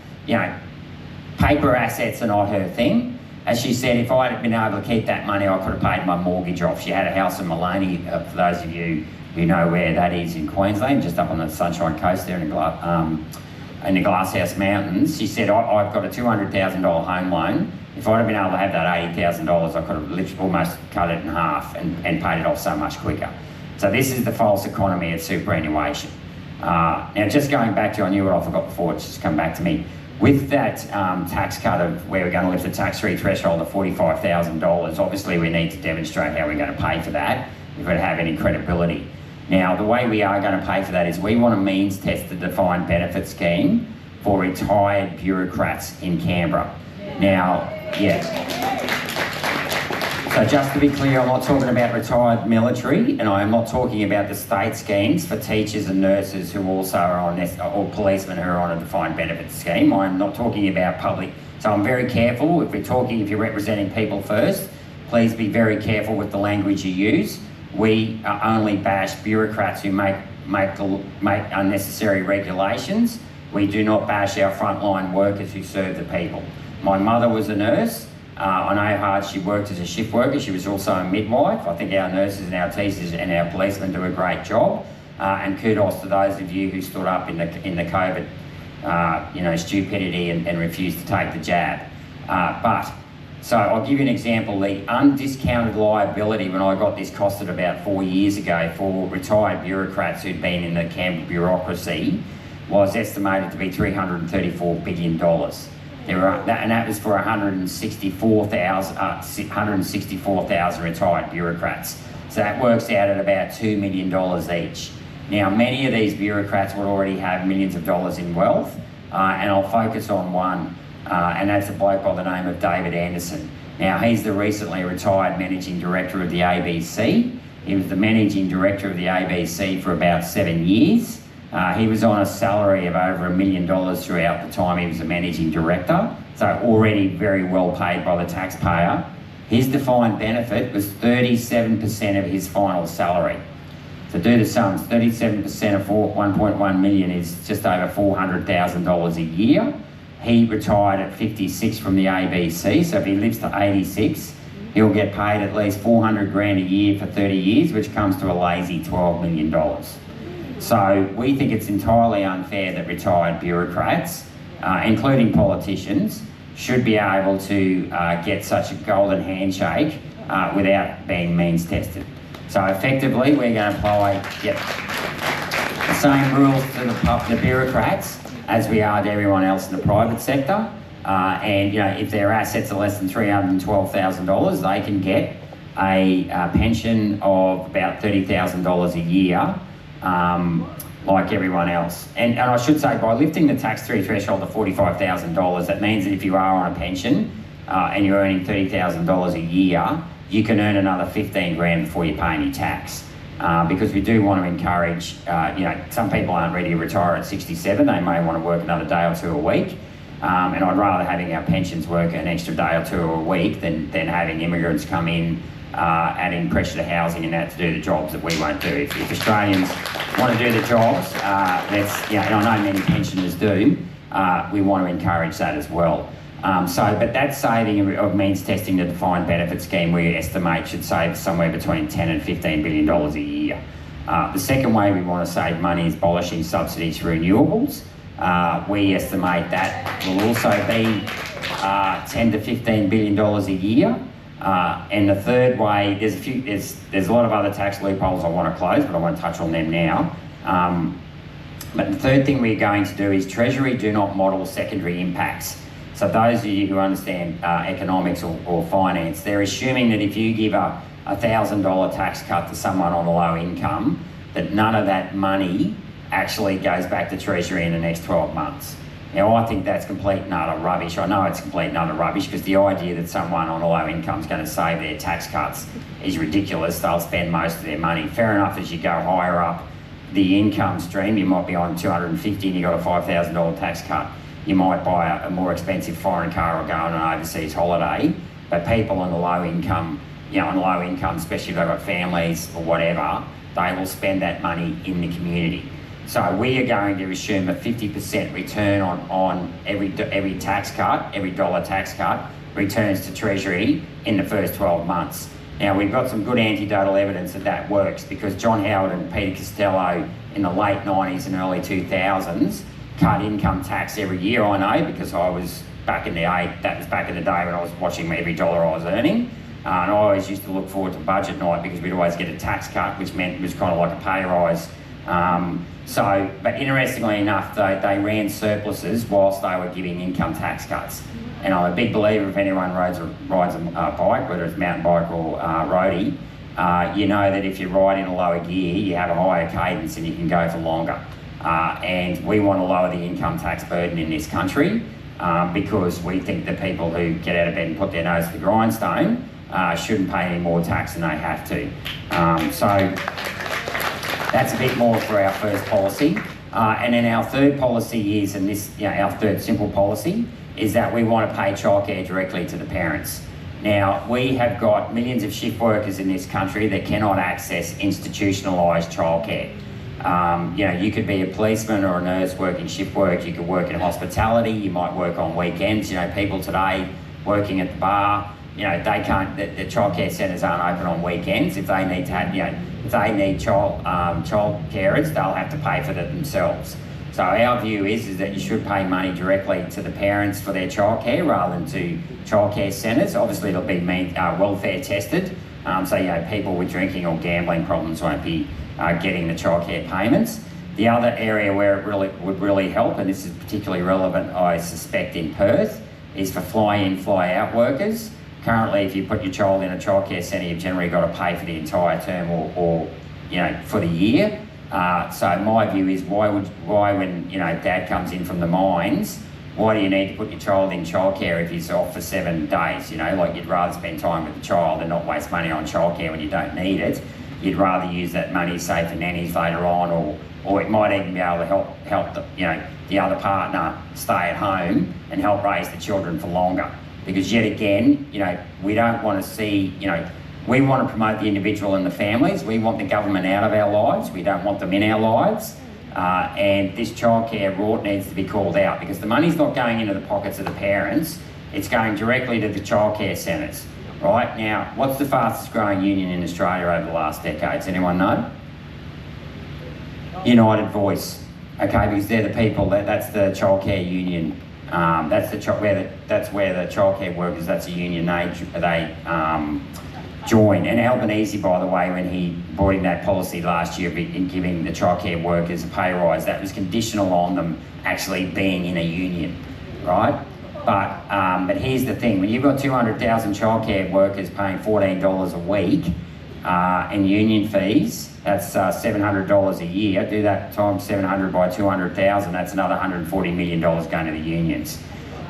Paper assets are not her thing. As she said, if I had been able to keep that money, I could have paid my mortgage off. She had a house in Maloney, for those of you who know where that is in Queensland, just up on the Sunshine Coast there in the Glasshouse Mountains. She said, I've got a $200,000 home loan. If I'd have been able to have that $80,000, I could have literally almost cut it in half and paid it off so much quicker. So this is the false economy of superannuation. Now just going back to, I knew what I forgot before, it's just come back to me. With that tax cut of where we're going to lift the tax-free threshold of $45,000, obviously we need to demonstrate how we're going to pay for that if we're to have any credibility. Now, the way we are going to pay for that is we want to means test the defined benefit scheme for retired bureaucrats in Canberra. Now, so just to be clear, I'm not talking about retired military, and I'm not talking about the state schemes for teachers and nurses who also are on this, or policemen who are on a defined benefit scheme. I'm not talking about public. So I'm very careful. If you're representing people first, please be very careful with the language you use. We only bash bureaucrats who make unnecessary regulations. We do not bash our frontline workers who serve the people. My mother was a nurse. I know how hard she worked as a shift worker. She was also a midwife. I think our nurses and our teachers and our policemen do a great job. And kudos to those of you who stood up in the COVID, stupidity and refused to take the jab. So I'll give you an example. The undiscounted liability when I got this costed about 4 years ago for retired bureaucrats who'd been in the Canberra bureaucracy was estimated to be $334 billion. And that was for 164,000 retired bureaucrats. So that works out at about $2 million each. Now, many of these bureaucrats would already have millions of dollars in wealth, and I'll focus on one, and that's a bloke by the name of David Anderson. Now, he's the recently retired Managing Director of the ABC. He was the Managing Director of the ABC for about 7 years. He was on a salary of over $1 million throughout the time he was a Managing Director, so already very well paid by the taxpayer. His defined benefit was 37% of his final salary. So do the sums, 37% of 1.1 million is just over $400,000 a year. He retired at 56 from the ABC, so if he lives to 86, he'll get paid at least 400 grand a year for 30 years, which comes to a lazy $12 million. So we think it's entirely unfair that retired bureaucrats, including politicians, should be able to get such a golden handshake without being means tested. So effectively, we're going to apply the same rules to the bureaucrats as we are to everyone else in the private sector. And if their assets are less than $312,000, they can get a pension of about $30,000 a year. Like everyone else. And I should say, by lifting the tax-free threshold to $45,000, that means that if you are on a pension and you're earning $30,000 a year, you can earn another 15 grand before you pay any tax. Because we do want to encourage, some people aren't ready to retire at 67, they may want to work another day or two a week. And I'd rather having our pensions work an extra day or two a week than having immigrants come in adding pressure to housing and that to do the jobs that we won't do. If Australians want to do the jobs, and I know many pensioners do, we want to encourage that as well. But that saving of means testing the defined benefit scheme, we estimate should save somewhere between $10 and $15 billion a year. The second way we want to save money is abolishing subsidies for renewables. We estimate that will also be $10 to $15 billion a year. And the third way, there's a lot of other tax loopholes I want to close, but I won't touch on them now. But the third thing we're going to do is Treasury do not model secondary impacts. So those of you who understand economics or finance, they're assuming that if you give a $1,000 tax cut to someone on a low income, that none of that money actually goes back to Treasury in the next 12 months. Now, I think that's complete and utter rubbish. I know it's complete and utter rubbish because the idea that someone on a low income is going to save their tax cuts is ridiculous. They'll spend most of their money. Fair enough, as you go higher up the income stream, you might be on 250 and you got a $5,000 tax cut. You might buy a more expensive foreign car or go on an overseas holiday. But people on the low income, especially if they've got families or whatever, they will spend that money in the community. So we are going to assume a 50% return on every tax cut, every dollar tax cut returns to Treasury in the first 12 months. Now, we've got some good anecdotal evidence that works because John Howard and Peter Costello in the late 90s and early 2000s cut income tax every year. I know because I was back in the day when I was watching every dollar I was earning. And I always used to look forward to budget night because we'd always get a tax cut, which meant it was kind of like a pay rise. But interestingly enough, they ran surpluses whilst they were giving income tax cuts. And I'm a big believer if anyone rides a bike, whether it's mountain bike or roadie, you know that if you ride in a lower gear, you have a higher cadence and you can go for longer. And we want to lower the income tax burden in this country because we think that people who get out of bed and put their nose to the grindstone shouldn't pay any more tax than they have to. So that's a bit more for our first policy. And then our third policy is, and this, our third simple policy, is that we want to pay childcare directly to the parents. Now, we have got millions of shift workers in this country that cannot access institutionalised childcare. You could be a policeman or a nurse working shift work, you could work in hospitality, you might work on weekends. People today working at the bar, they can't, the childcare centres aren't open on weekends. If they need to have, if they need child carers, they'll have to pay for it themselves. So our view is that you should pay money directly to the parents for their childcare rather than to childcare centres. Obviously, it'll be welfare tested, so people with drinking or gambling problems won't be getting the childcare payments. The other area where it would really help, and this is particularly relevant, I suspect, in Perth, is for fly-in, fly-out workers. Currently, if you put your child in a childcare centre, you've generally got to pay for the entire term or for the year. So my view is why when dad comes in from the mines, why do you need to put your child in childcare if he's off for 7 days? You'd rather spend time with the child and not waste money on childcare when you don't need it. You'd rather use that money, say, for nannies later on, or it might even be able to help the other partner stay at home and help raise the children for longer. Because yet again, we don't want to see, we want to promote the individual and the families. We want the government out of our lives. We don't want them in our lives. And this childcare rort needs to be called out because the money's not going into the pockets of the parents. It's going directly to the childcare centres. Right? Now, what's the fastest growing union in Australia over the last decades? Anyone know? United Voice. Okay, because they're the people, that's the childcare union. That's where the childcare workers, that's a union they join. And Albanese, by the way, when he brought in that policy last year in giving the childcare workers a pay rise, that was conditional on them actually being in a union, right? But here's the thing, when you've got 200,000 childcare workers paying $14 a week in union fees, that's $700 a year. Do that times 700 by 200,000, that's another $140 million going to the unions.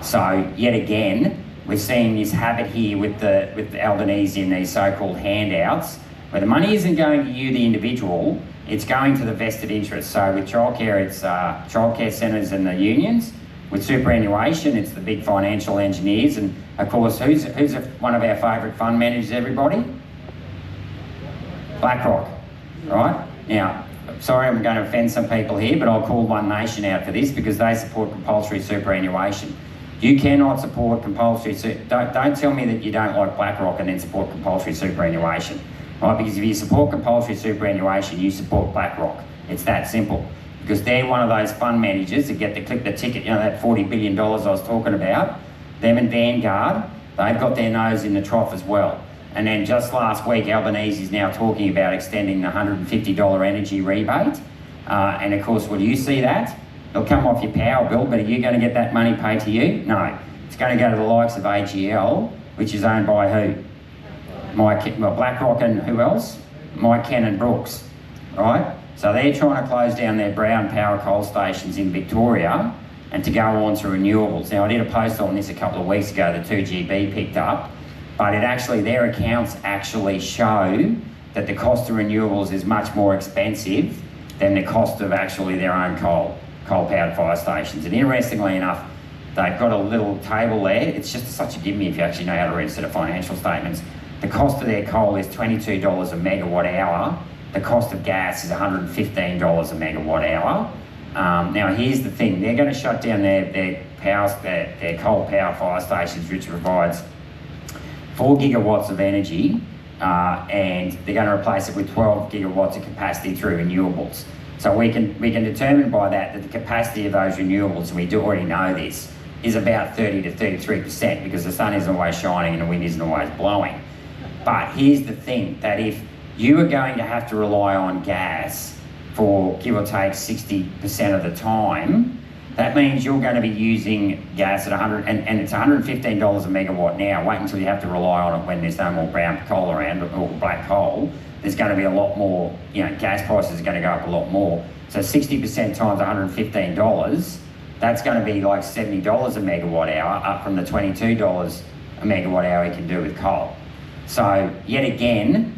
So yet again, we're seeing this habit here with Albanese in these so-called handouts, where the money isn't going to you, the individual, it's going to the vested interests. So with childcare, it's childcare centres and the unions. With superannuation, it's the big financial engineers. And of course, who's one of our favourite fund managers, everybody? BlackRock, right? Now, sorry I'm going to offend some people here, but I'll call One Nation out for this because they support compulsory superannuation. You cannot support compulsory, don't tell me that you don't like BlackRock and then support compulsory superannuation, right? Because if you support compulsory superannuation, you support BlackRock. It's that simple. Because they're one of those fund managers that get to clip the ticket, that $40 billion I was talking about. Them and Vanguard, they've got their nose in the trough as well. And then just last week, Albanese is now talking about extending the $150 energy rebate. And of course, will you see that? It'll come off your power bill, but are you going to get that money paid to you? No. It's going to go to the likes of AGL, which is owned by who? BlackRock and who else? Mike Cannon Brooks, right? So they're trying to close down their brown power coal stations in Victoria and to go on to renewables. Now, I did a post on this a couple of weeks ago that 2GB picked up, but their accounts actually show that the cost of renewables is much more expensive than the cost of actually their own coal-powered fire stations. And interestingly enough, they've got a little table there. It's just such a gimme if you actually know how to read a set of financial statements. The cost of their coal is $22 a megawatt hour. The cost of gas is $115 a megawatt hour. Now here's the thing, they're going to shut down their coal power fire stations, which provides 4 gigawatts of energy, and they're going to replace it with 12 gigawatts of capacity through renewables. So we can determine by that the capacity of those renewables, and we do already know this, is about 30 to 33% because the sun isn't always shining and the wind isn't always blowing. But here's the thing, that if you are going to have to rely on gas for give or take 60% of the time, that means you're going to be using gas at and it's $115 a megawatt now. Wait until you have to rely on it when there's no more brown coal around or black coal. There's going to be a lot more, gas prices are going to go up a lot more. So 60% times $115, that's going to be like $70 a megawatt hour, up from the $22 a megawatt hour you can do with coal. So yet again,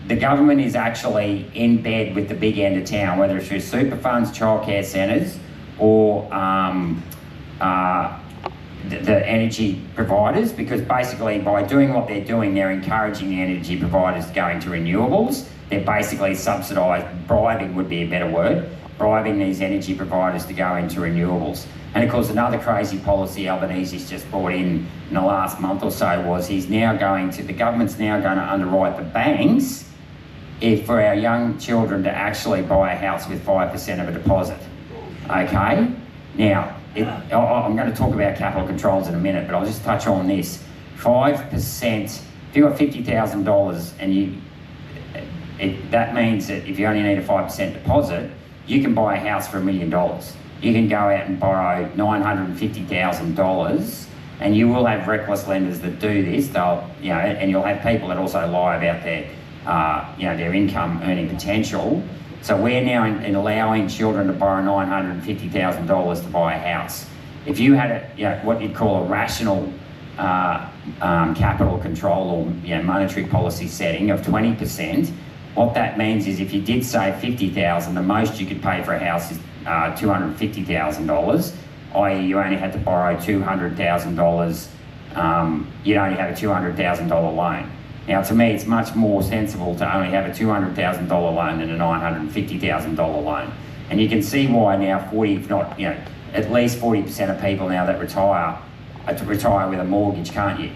the government is actually in bed with the big end of town, whether it's through super funds, childcare centres, or the energy providers, because basically by doing what they're doing, they're encouraging the energy providers to go into renewables. They're basically bribing would be a better word, bribing these energy providers to go into renewables. And of course, another crazy policy Albanese's just brought in the last month or so was the government's now going to underwrite the banks for our young children to actually buy a house with 5% of a deposit. Okay? Now, I'm going to talk about capital controls in a minute, but I'll just touch on this. 5%, if you've got $50,000 and that means that if you only need a 5% deposit, you can buy a house for $1 million. You can go out and borrow $950,000, and you will have reckless lenders that do this. And you'll have people that also lie about their income earning potential. So we're now in allowing children to borrow $950,000 to buy a house. If you had what you'd call a rational capital control or monetary policy setting of 20%, what that means is if you did save $50,000, the most you could pay for a house is $250,000, i.e. you only had to borrow $200,000, you'd only have a $200,000 loan. Now, to me, it's much more sensible to only have a $200,000 loan than a $950,000 loan. And you can see why now at least 40% of people now that retire with a mortgage, can't you?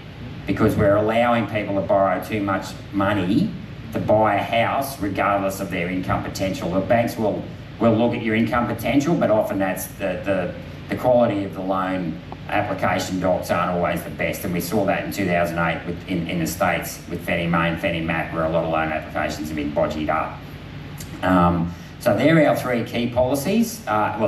Because we're allowing people to borrow too much money to buy a house regardless of their income potential. The banks will look at your income potential, but often that's the quality of the loan application docs aren't always the best, and we saw that in 2008 in the States with Fannie Mae and Fannie Mac, where a lot of loan applications have been bodged up. So they're our 3 key policies. They're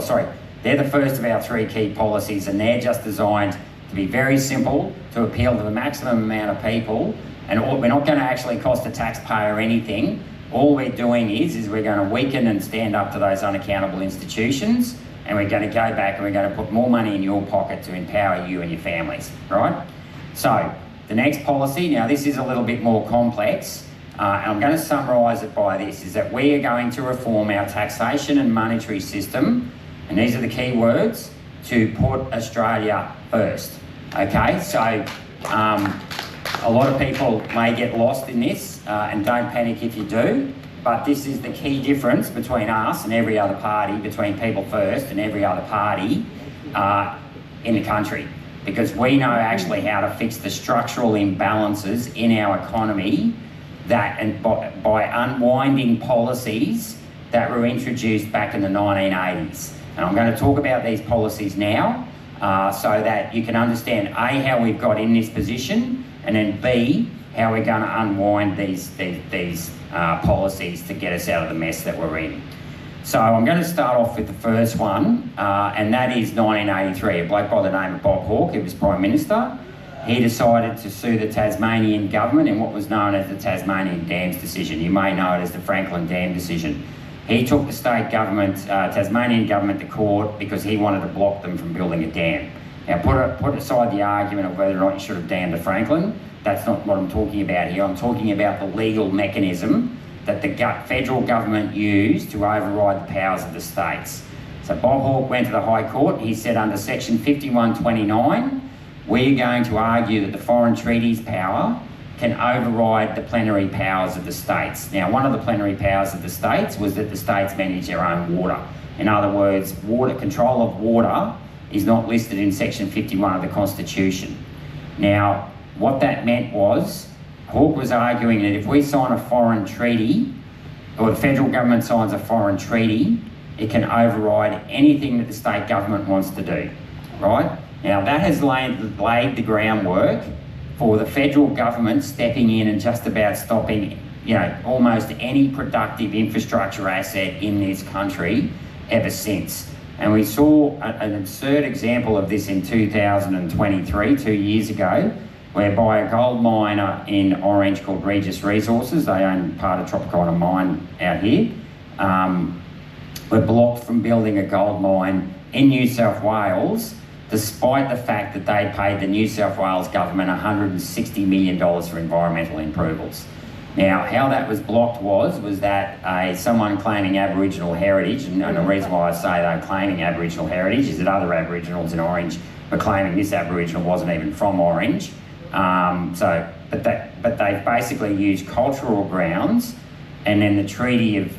the first of our 3 key policies, and they're just designed to be very simple, to appeal to the maximum amount of people, and we're not going to actually cost the taxpayer anything. All we're doing is we're going to weaken and stand up to those unaccountable institutions, and we're going to go back and we're going to put more money in your pocket to empower you and your families, right? So the next policy, now this is a little bit more complex, and I'm going to summarise it by this, is that we are going to reform our taxation and monetary system, and these are the key words, to put Australia first, okay? So a lot of people may get lost in this, and don't panic if you do, but this is the key difference between us and every other party, between People First and every other party in the country. Because we know actually how to fix the structural imbalances in our economy by unwinding policies that were introduced back in the 1980s. And I'm going to talk about these policies now so that you can understand A, how we've got in this position, and then B, how we're going to unwind these policies to get us out of the mess that we're in. So I'm going to start off with the first one, and that is 1983. A bloke by the name of Bob Hawke, who was Prime Minister. He decided to sue the Tasmanian government in what was known as the Tasmanian Dams decision. You may know it as the Franklin Dam decision. He took the state government, Tasmanian government, to court because he wanted to block them from building a dam. Now, put aside the argument of whether or not you should have dammed the Franklin. That's not what I'm talking about here. I'm talking about the legal mechanism that the federal government used to override the powers of the states. So Bob Hawke went to the High Court. He said under section 5129, we're going to argue that the foreign treaties power can override the plenary powers of the states. Now, one of the plenary powers of the states was that the states manage their own water. In other words, control of water is not listed in section 51 of the Constitution. Now, what that meant was, Hawke was arguing that if we sign a foreign treaty, or the federal government signs a foreign treaty, it can override anything that the state government wants to do, right? Now, that has laid the groundwork for the federal government stepping in and just about stopping, almost any productive infrastructure asset in this country ever since. And we saw an absurd example of this in 2023, 2 years ago, whereby a gold miner in Orange called Regis Resources, they own part of Tropicana mine out here, were blocked from building a gold mine in New South Wales, despite the fact that they paid the New South Wales government $160 million for environmental approvals. Now, how that was blocked was that someone claiming Aboriginal heritage, and the reason why I say they're claiming Aboriginal heritage is that other Aboriginals in Orange were claiming this Aboriginal wasn't even from Orange. But they basically used cultural grounds, and then the treaty of,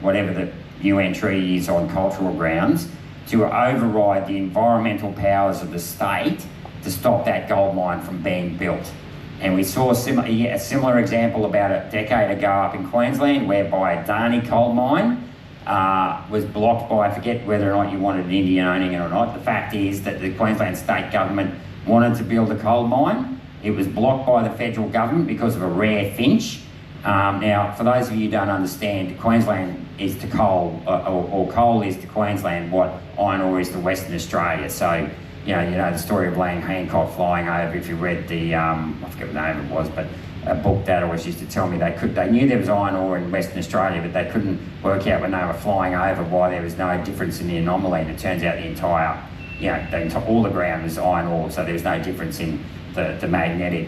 whatever the UN treaty is on cultural grounds, to override the environmental powers of the state to stop that gold mine from being built. And we saw a similar example about a decade ago up in Queensland, whereby a Darney coal mine was blocked by, I forget whether or not you wanted an Indian owning it or not. The fact is that the Queensland state government wanted to build a coal mine. It was blocked by the federal government because of a rare finch. Now, for those of you who don't understand, Queensland is to coal, or coal is to Queensland what iron ore is to Western Australia. So, you know the story of Lang Hancock flying over. If you read the, I forget what the name it was, but a book that always used to tell me they knew there was iron ore in Western Australia, but they couldn't work out when they were flying over why there was no difference in the anomaly. And it turns out the entire, all the ground was iron ore, so there was no difference in the magnetic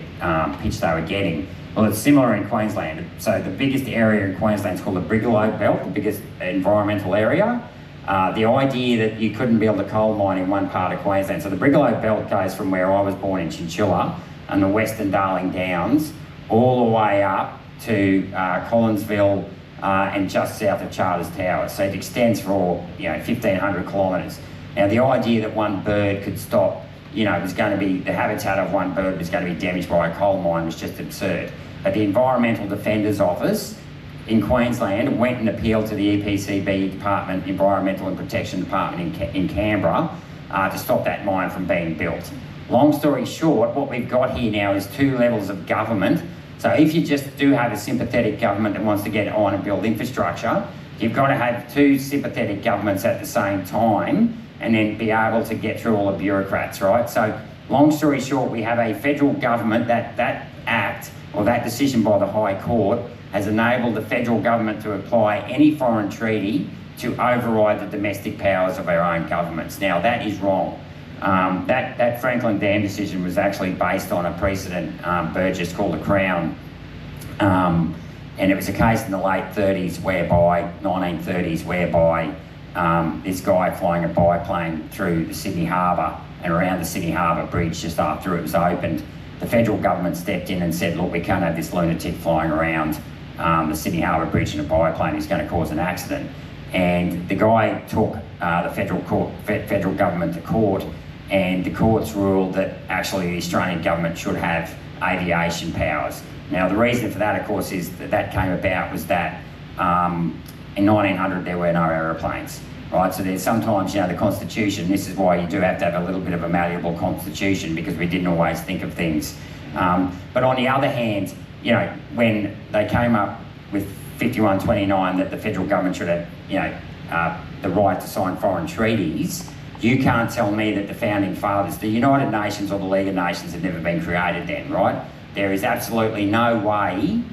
pitch they were getting. Well, it's similar in Queensland. So the biggest area in Queensland is called the Brigalow Belt, the biggest environmental area. The idea that you couldn't build a coal mine in one part of Queensland. So the Brigalow Belt goes from where I was born in Chinchilla and the Western Darling Downs all the way up to Collinsville and just south of Charters Towers. So it extends for 1,500 kilometres. Now the idea that one bird could stop, was going to be, the habitat of one bird was going to be damaged by a coal mine was just absurd. But the Environmental Defenders Office in Queensland went and appealed to the EPCB Department, Environmental and Protection Department in Canberra to stop that mine from being built. Long story short, what we've got here now is two levels of government. So if you just do have a sympathetic government that wants to get on and build infrastructure, you've got to have two sympathetic governments at the same time and then be able to get through all the bureaucrats, right? So long story short, we have a federal government that act, or that decision by the High Court, has enabled the federal government to apply any foreign treaty to override the domestic powers of our own governments. Now, that is wrong. That Franklin Dam decision was actually based on a precedent Burgess called the Crown. And it was a case in the late 1930s, whereby this guy flying a biplane through the Sydney Harbour and around the Sydney Harbour Bridge just after it was opened, the federal government stepped in and said, look, we can't have this lunatic flying around the Sydney Harbour Bridge in a biplane. He's going to cause an accident. And the guy took the federal government to court, and the courts ruled that actually the Australian government should have aviation powers. Now, the reason for that, of course, is that came about was that in 1900 there were no aeroplanes, right? So there's sometimes, the Constitution, this is why you do have to have a little bit of a malleable Constitution, because we didn't always think of things. But on the other hand, when they came up with 5129 that the federal government should have, the right to sign foreign treaties, you can't tell me that the founding fathers, the United Nations or the League of Nations, had never been created then, right? There is absolutely no way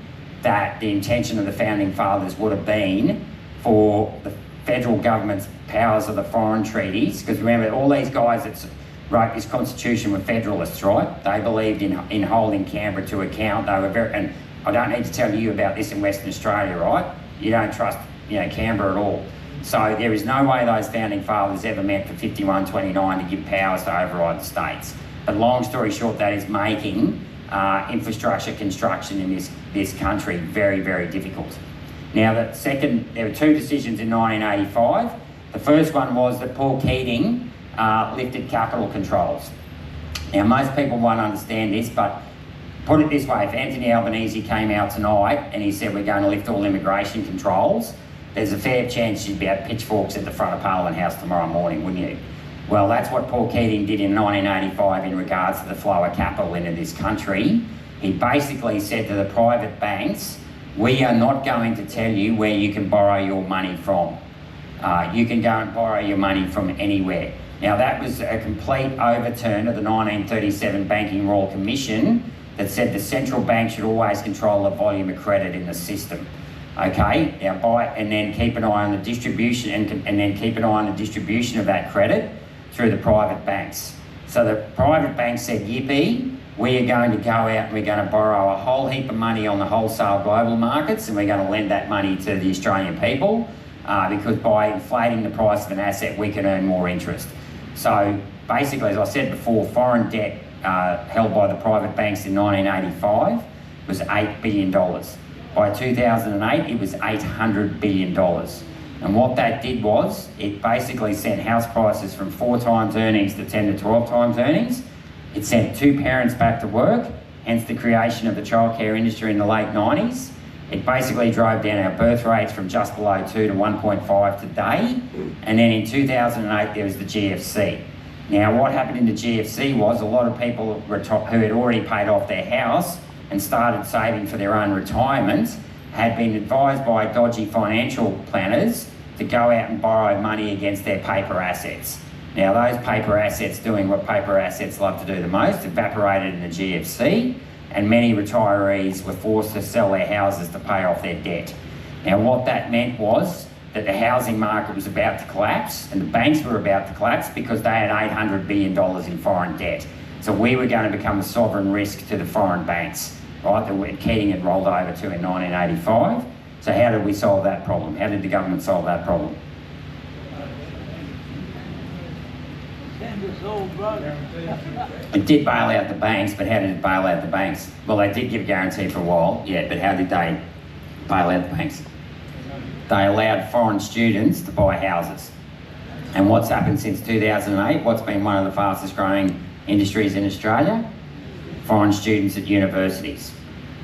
that the intention of the founding fathers would have been for the federal government's powers of the foreign treaties, because remember, all these guys that wrote this constitution were federalists, right? They believed in holding Canberra to account. They were very, and I don't need to tell you about this in Western Australia, right? You don't trust, Canberra at all. So there is no way those founding fathers ever meant for 51-29 to give powers to override the states. But long story short, that is making infrastructure construction in this country very, very difficult. Now, there were two decisions in 1985. The first one was that Paul Keating lifted capital controls. Now, most people won't understand this, but put it this way, if Anthony Albanese came out tonight and he said we're going to lift all immigration controls, there's a fair chance you'd be at pitchforks at the front of Parliament House tomorrow morning, wouldn't you? Well, that's what Paul Keating did in 1985 in regards to the flow of capital into this country. He basically said to the private banks, we are not going to tell you where you can borrow your money from. You can go and borrow your money from anywhere. Now, that was a complete overturn of the 1937 Banking Royal Commission that said the central bank should always control the volume of credit in the system. Okay, now and then keep an eye on the distribution and then keep an eye on the distribution of that credit through the private banks. So the private banks said, yippee, we are going to go out and we're going to borrow a whole heap of money on the wholesale global markets, and we're going to lend that money to the Australian people because by inflating the price of an asset, we can earn more interest. So basically, as I said before, foreign debt held by the private banks in 1985 was $8 billion. By 2008, it was $800 billion. And what that did was, it basically sent house prices from 4 times earnings to 10 to 12 times earnings. It sent 2 parents back to work, hence the creation of the childcare industry in the late 90s. It basically drove down our birth rates from just below 2 to 1.5 today. And then in 2008, there was the GFC. Now, what happened in the GFC was a lot of people who had already paid off their house and started saving for their own retirement had been advised by dodgy financial planners to go out and borrow money against their paper assets. Now, those paper assets doing what paper assets love to do the most, evaporated in the GFC, and many retirees were forced to sell their houses to pay off their debt. Now, what that meant was that the housing market was about to collapse and the banks were about to collapse because they had $800 billion in foreign debt. So we were going to become a sovereign risk to the foreign banks, right, that Keating had rolled over to in 1985. So how did we solve that problem? How did the government solve that problem? It did bail out the banks, but how did it bail out the banks? Well, they did give a guarantee for a while, yeah, but how did they bail out the banks? They allowed foreign students to buy houses. And what's happened since 2008? What's been one of the fastest growing industries in Australia? Foreign students at universities,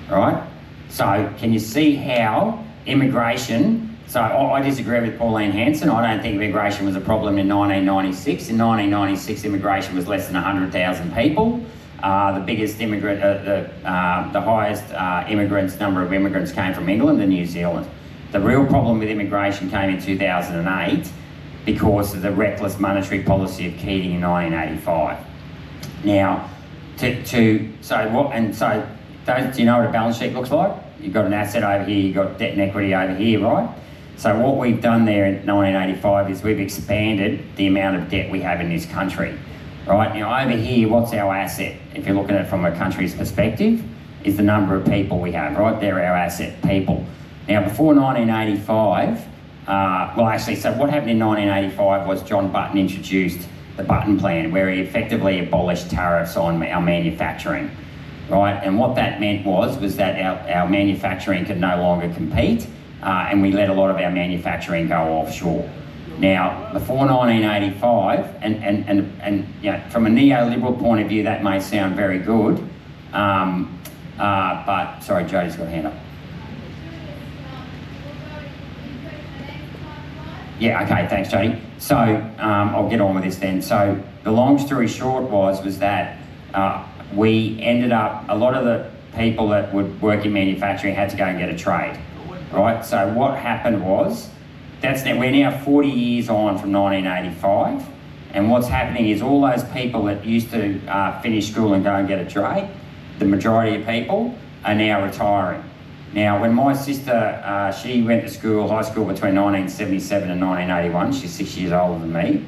right? So can you see how immigration, so I disagree with Pauline Hanson. I don't think immigration was a problem in 1996. In 1996, immigration was less than 100,000 people. The biggest immigrant, the highest number of immigrants came from England and New Zealand. The real problem with immigration came in 2008 because of the reckless monetary policy of Keating in 1985. Now, do you know what a balance sheet looks like? You've got an asset over here, you've got debt and equity over here, right? So what we've done there in 1985 is we've expanded the amount of debt we have in this country, right? Now over here, what's our asset? If you're looking at it from a country's perspective, is the number of people we have, right? They're our asset, people. Now before 1985, so what happened in 1985 was John Button introduced the Button Plan, where he effectively abolished tariffs on our manufacturing, right? And what that meant was that our manufacturing could no longer compete, and we let a lot of our manufacturing go offshore. Now, before 1985, and you know, from a neoliberal point of view, that may sound very good, but sorry, Jody's got a hand up. Yeah, okay, thanks, Jody. So I'll get on with this then. So the long story short was that we ended up, a lot of the people that would work in manufacturing had to go and get a trade, right? So what happened was, we're now 40 years on from 1985, and what's happening is all those people that used to finish school and go and get a trade, the majority of people are now retiring. Now, when my sister, she went to school, high school between 1977 and 1981, she's 6 years older than me.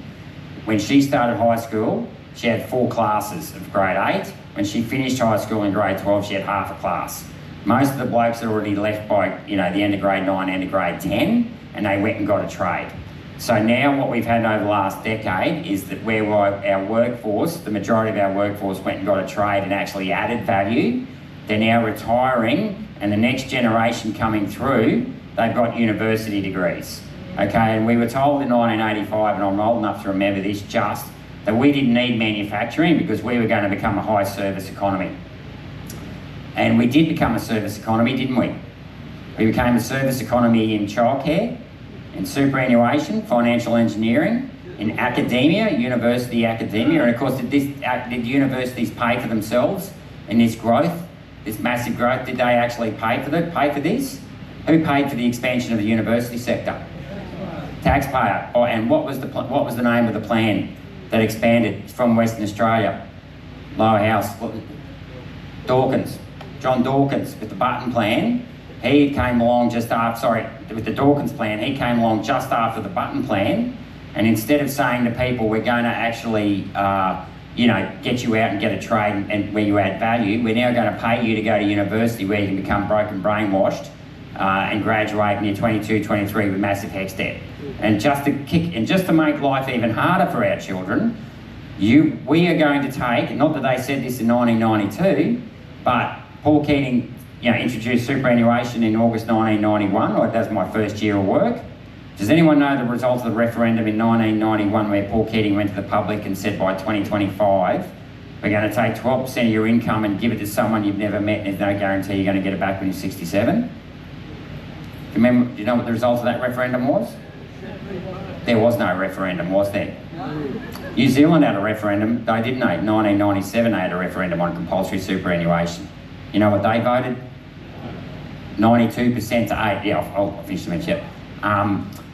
When she started high school, she had 4 classes of grade 8. When she finished high school in grade 12, she had half a class. Most of the blokes had already left by, the end of grade 9, end of grade 10, and they went and got a trade. So now what we've had over the last decade is that where our workforce, the majority of our workforce went and got a trade and actually added value, they're now retiring, and the next generation coming through, they've got university degrees. Okay, and we were told in 1985, and I'm old enough to remember this, just that we didn't need manufacturing because we were going to become a high service economy. And we did become a service economy, didn't we? We became a service economy in childcare, in superannuation, financial engineering, in academia, university academia, and of course did universities pay for themselves in this growth, this massive growth? Did they actually pay for this? Who paid for the expansion of the university sector? Taxpayer. Oh, and what was the name of the plan that expanded from Western Australia? Lower House. Dawkins. John Dawkins with the Button plan. He came along just after, with the Dawkins plan, he came along just after the Button plan, and instead of saying to people, we're going to actually, get you out and get a trade and where you add value, we're now going to pay you to go to university where you can become broke and brainwashed and graduate when you're 22, 23 with massive HECS debt. And just to make life even harder for our children, we are going to take, not that they said this in 1992, but Paul Keating introduced superannuation in August 1991, or that was my first year of work. Does anyone know the result of the referendum in 1991 where Paul Keating went to the public and said by 2025, we're going to take 12% of your income and give it to someone you've never met and there's no guarantee you're going to get it back when you're 67? Do you know what the result of that referendum was? There was no referendum, was there? New Zealand had a referendum, they didn't they? In 1997 they had a referendum on compulsory superannuation. You know what they voted? 92% to 8. Yeah, I'll finish the mention.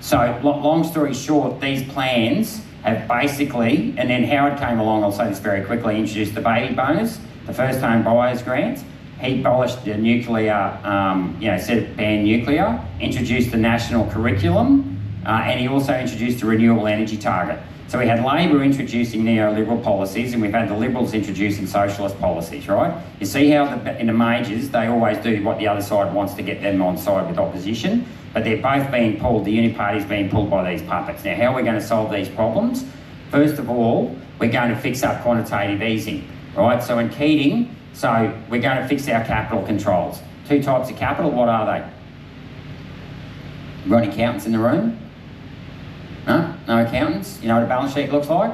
So long story short, these plans have basically, and then Howard came along, I'll say this very quickly, introduced the baby bonus, the first home buyers grant. He abolished the nuclear, said it banned nuclear, introduced the national curriculum, and he also introduced a renewable energy target. So we had Labor introducing neoliberal policies and we've had the Liberals introducing socialist policies, right? You see how in the majors, they always do what the other side wants to get them on side with opposition, but they're both being pulled, the uniparty's being pulled by these puppets. Now, how are we going to solve these problems? First of all, we're going to fix up quantitative easing, right? So in Keating, we're going to fix our capital controls. 2 types of capital, what are they? Got any accountants in the room? No? No accountants? You know what a balance sheet looks like?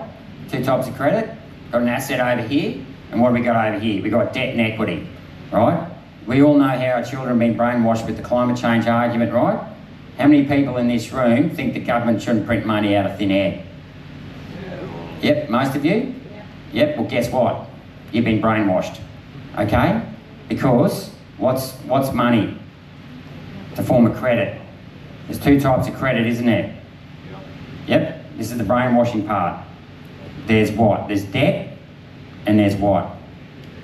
2 types of credit. Got an asset over here, and what have we got over here? We've got debt and equity, right? We all know how our children have been brainwashed with the climate change argument, right? How many people in this room think the government shouldn't print money out of thin air? Yep, most of you? Yep, well guess what? You've been brainwashed, okay? Because what's money? To form a credit. There's 2 types of credit, isn't there? Yep, this is the brainwashing part. There's what? There's debt, and there's what?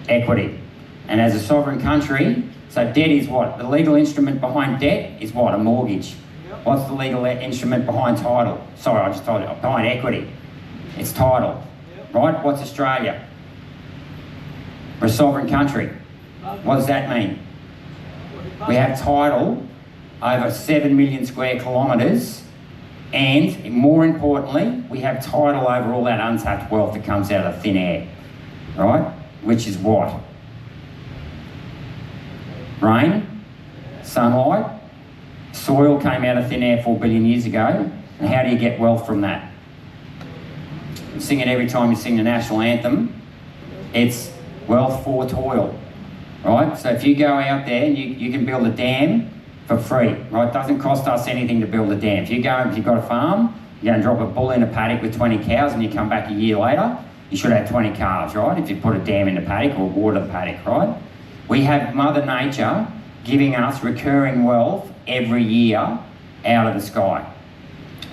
Equity. And as a sovereign country, so debt is what? The legal instrument behind debt is what? A mortgage. What's the legal instrument behind title? Sorry, I just told you, behind equity. It's title, right? What's Australia? We're a sovereign country. What does that mean? We have title over 7 million square kilometres, and more importantly, we have title over all that untapped wealth that comes out of thin air, right? Which is what? Rain, sunlight, soil came out of thin air 4 billion years ago, and how do you get wealth from that? You sing it every time you sing the national anthem. It's wealth for toil, right? So if you go out there and you can build a dam for free, right? It doesn't cost us anything to build a dam. If you've got a farm, you're going to drop a bull in a paddock with 20 cows and you come back a year later, you should have 20 calves, right? If you put a dam in the paddock or water the paddock, right? We have Mother Nature giving us recurring wealth every year out of the sky.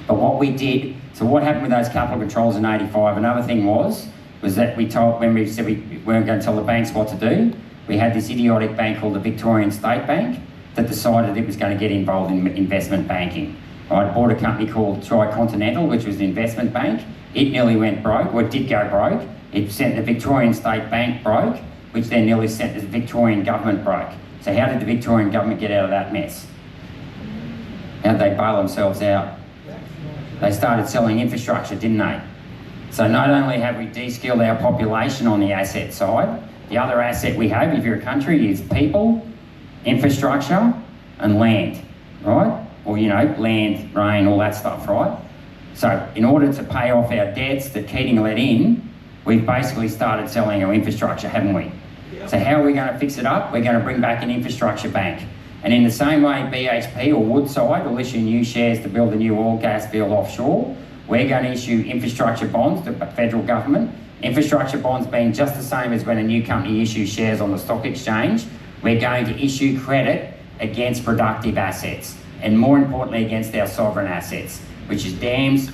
But what we did, so what happened with those capital controls in 85, another thing was that when we said we weren't going to tell the banks what to do, we had this idiotic bank called the Victorian State Bank that decided it was going to get involved in investment banking. I bought a company called Tricontinental, which was an investment bank. It nearly went broke, or it did go broke. It sent the Victorian State Bank broke, which then nearly sent the Victorian government broke. So how did the Victorian government get out of that mess? How did they bail themselves out? They started selling infrastructure, didn't they? So not only have we de-skilled our population on the asset side, the other asset we have, if you're a country, is people, infrastructure, and land, right? Or, you know, land, rain, all that stuff, right? So in order to pay off our debts that Keating let in, we've basically started selling our infrastructure, haven't we? So how are we going to fix it up? We're going to bring back an infrastructure bank. And in the same way BHP or Woodside will issue new shares to build a new oil gas field offshore, we're going to issue infrastructure bonds to the federal government. Infrastructure bonds being just the same as when a new company issues shares on the stock exchange. We're going to issue credit against productive assets, and more importantly against our sovereign assets, which is dams,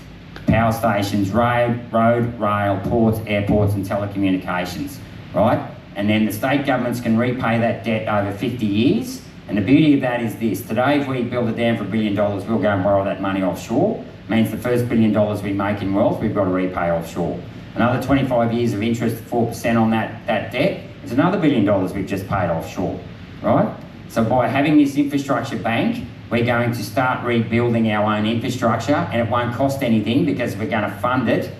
power stations, road, rail, ports, airports and telecommunications, right? And then the state governments can repay that debt over 50 years. And the beauty of that is this: today if we build a dam for $1 billion, we'll go and borrow that money offshore. Means the first $1 billion we make in wealth, we've got to repay offshore. Another 25 years of interest, 4% on that debt, is another $1 billion we've just paid offshore, right? So by having this infrastructure bank, we're going to start rebuilding our own infrastructure, and it won't cost anything because we're going to fund it,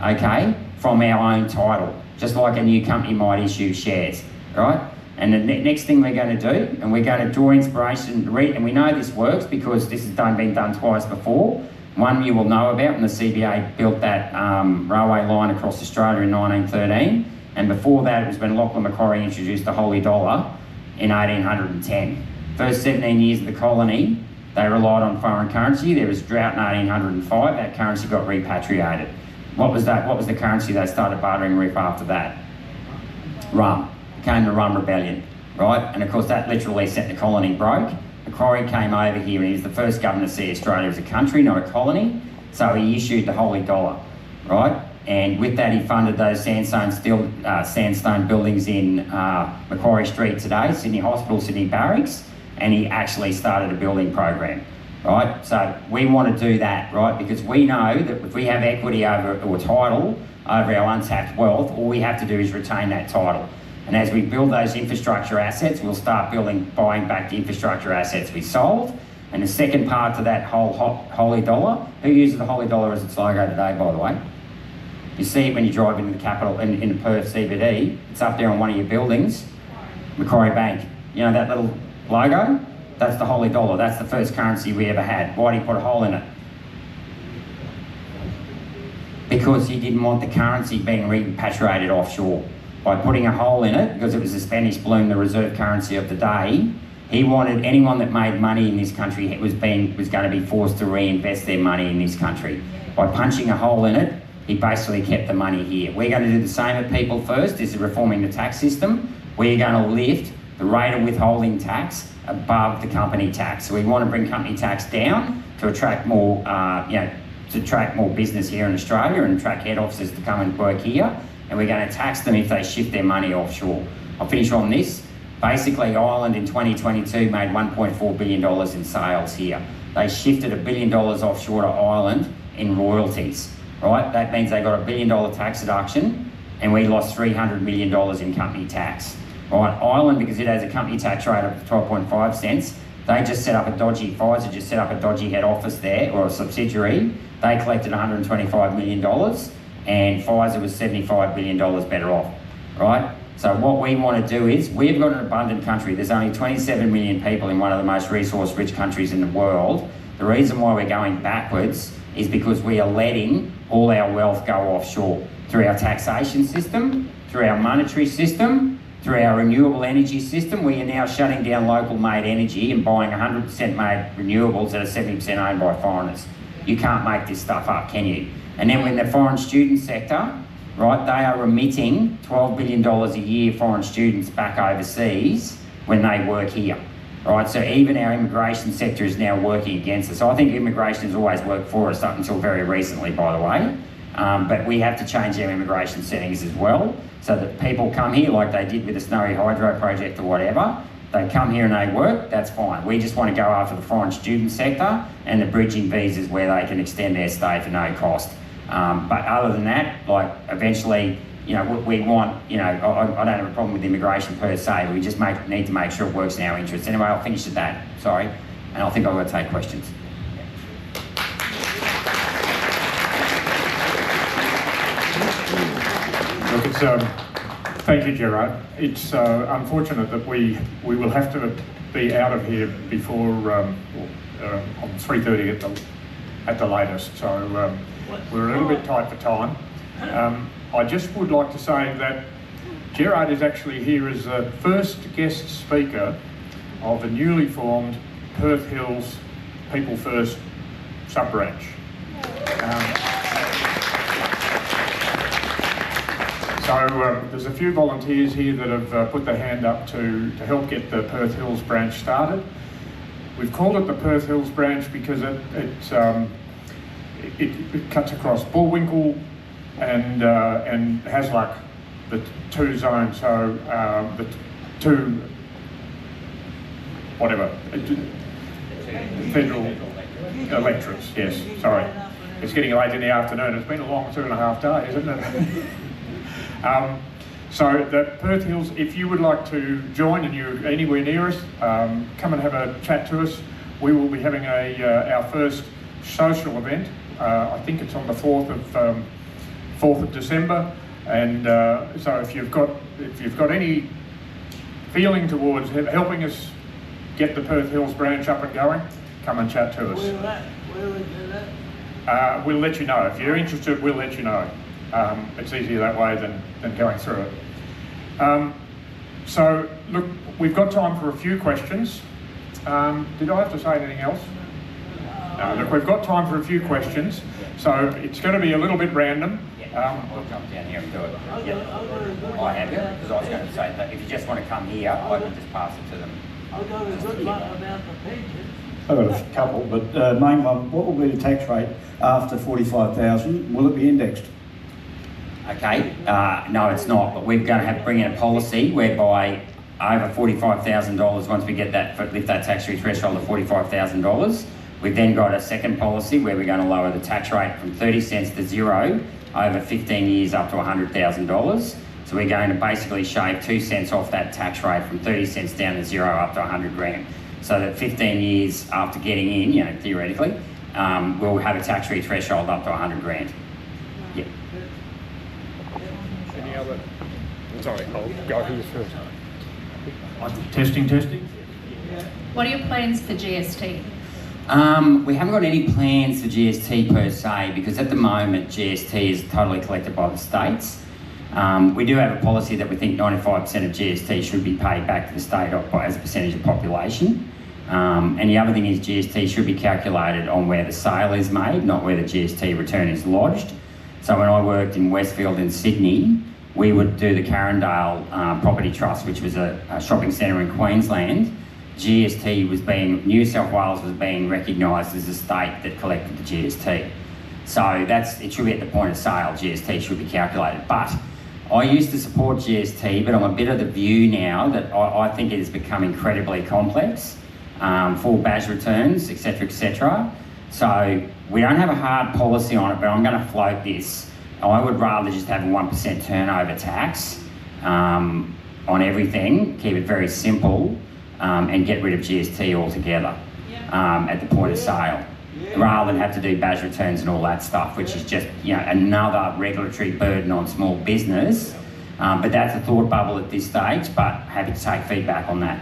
okay, from our own title, just like a new company might issue shares, right? And the next thing we're going to do, and we're going to draw inspiration, and we know this works because this has been done twice before. One you will know about when the CBA built that railway line across Australia in 1913, and before that it was when Lachlan Macquarie introduced the holy dollar in 1810. First 17 years of the colony, they relied on foreign currency. There was drought in 1805, that currency got repatriated. What was that? What was the currency they started bartering with after that? Rum. It came the Rum Rebellion, right? And of course that literally set the colony broke. Macquarie came over here and he was the first governor to see Australia as a country, not a colony. So he issued the holy dollar, right? And with that he funded those sandstone buildings in Macquarie Street today, Sydney Hospital, Sydney Barracks, and he actually started a building program, right? So we want to do that, right? Because we know that if we have equity over, or title over our untapped wealth, all we have to do is retain that title. And as we build those infrastructure assets, we'll start buying back the infrastructure assets we sold. And the second part to that whole holy dollar, who uses the holy dollar as its logo today, by the way? You see it when you drive into the capital, in the Perth CBD, it's up there on one of your buildings, Macquarie Bank. You know that little logo? That's the holy dollar. That's the first currency we ever had. Why did he put a hole in it? Because he didn't want the currency being repatriated offshore. By putting a hole in it, because it was the Spanish balloon, the reserve currency of the day, he wanted anyone that made money in this country was going to be forced to reinvest their money in this country. By punching a hole in it, he basically kept the money here. We're going to do the same at People First. This is reforming the tax system. We're going to lift the rate of withholding tax above the company tax. So we want to bring company tax down to attract more, to attract more business here in Australia and attract head offices to come and work here. And we're going to tax them if they shift their money offshore. I'll finish on this. Basically, Ireland in 2022 made $1.4 billion in sales here. They shifted $1 billion offshore to Ireland in royalties, right? That means they got $1 billion tax deduction and we lost $300 million in company tax, right? Ireland, because it has a company tax rate of 12.5 cents, they just set up a dodgy, Pfizer just set up a dodgy head office there, or a subsidiary. They collected $125 million. And Pfizer was $75 billion better off, right? So what we want to do is, we've got an abundant country. There's only 27 million people in one of the most resource-rich countries in the world. The reason why we're going backwards is because we are letting all our wealth go offshore through our taxation system, through our monetary system, through our renewable energy system. We are now shutting down local-made energy and buying 100% made renewables that are 70% owned by foreigners. You can't make this stuff up, can you? And then when the foreign student sector, right, they are remitting $12 billion a year foreign students back overseas when they work here, right? So even our immigration sector is now working against us. So I think immigration has always worked for us up until very recently, by the way. But we have to change our immigration settings as well so that people come here like they did with the Snowy Hydro project or whatever, they come here and they work, that's fine. We just want to go after the foreign student sector and the bridging visas where they can extend their stay for no cost. But other than that, like eventually, you know, we want, you know, I don't have a problem with immigration per se. We just need to make sure it works in our interests. Anyway, I'll finish at that. Sorry, and I think I've got to take questions. Look, it's, thank you, Gerard. It's unfortunate that we will have to be out of here before on 3:30 at the latest. So we're a little bit tight for time. I just would like to say that Gerard is actually here as the first guest speaker of a newly formed Perth Hills People First sub-branch. So there's a few volunteers here that have put their hand up to help get the Perth Hills branch started. We've called it the Perth Hills branch because it cuts across Bullwinkle and Hasluck, the two zones. So the two, whatever, federal electorates. Yes, sorry. It's getting late in the afternoon. It's been a long 2.5 days, isn't it? So the Perth Hills, if you would like to join and you're anywhere near us, come and have a chat to us. We will be having our first social event. I think it's on the 4th of December, and so if you've got any feeling towards helping us get the Perth Hills branch up and going, come and chat to us. Where is it at? We'll let you know. If you're interested, we'll let you know. It's easier that way than going through it. So look, we've got time for a few questions. Did I have to say anything else? No, look, we've got time for a few questions. So it's going to be a little bit random. We'll jump down here and do it. I have you, because I was going to say that if you just want to come here, I can just pass it to them. I've got a good one about the pensions. I've got a couple, but main one, what will be the tax rate after 45,000? Will it be indexed? Okay, no it's not, but we're going to have to bring in a policy whereby over $45,000, once we get that, lift that tax-free threshold of $45,000, we've then got a second policy where we're going to lower the tax rate from 30 cents to zero over 15 years up to $100,000. So we're going to basically shave 2 cents off that tax rate from 30 cents down to zero up to 100 grand. So that 15 years after getting in, you know, theoretically, we'll have a tax-free threshold up to 100 grand. Yeah. Any other? Sorry, I'll go here first. Testing. What are your plans for GST? We haven't got any plans for GST per se, because at the moment GST is totally collected by the states. We do have a policy that we think 95% of GST should be paid back to the state as a percentage of population. And the other thing is GST should be calculated on where the sale is made, not where the GST return is lodged. So when I worked in Westfield in Sydney, we would do the Carindale Property Trust, which was a shopping centre in Queensland. GST was New South Wales was being recognised as a state that collected the GST. So it should be at the point of sale, GST should be calculated. But I used to support GST, but I'm a bit of the view now that I think it has become incredibly complex for BAS returns, etc. So we don't have a hard policy on it, but I'm going to float this. I would rather just have a 1% turnover tax on everything, keep it very simple, and get rid of GST altogether at the point of sale, rather than have to do BAS returns and all that stuff, which is just, you know, another regulatory burden on small business. But that's a thought bubble at this stage, but happy to take feedback on that.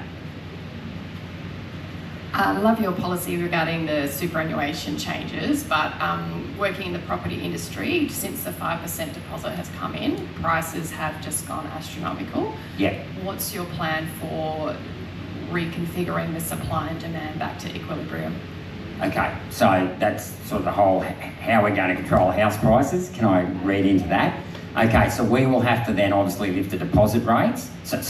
I love your policy regarding the superannuation changes, but working in the property industry, since the 5% deposit has come in, prices have just gone astronomical. Yeah. What's your plan for reconfiguring the supply and demand back to equilibrium? Okay, so that's sort of the whole how we're going to control house prices. Can I read into that? Okay, so we will have to then obviously lift the deposit rates. So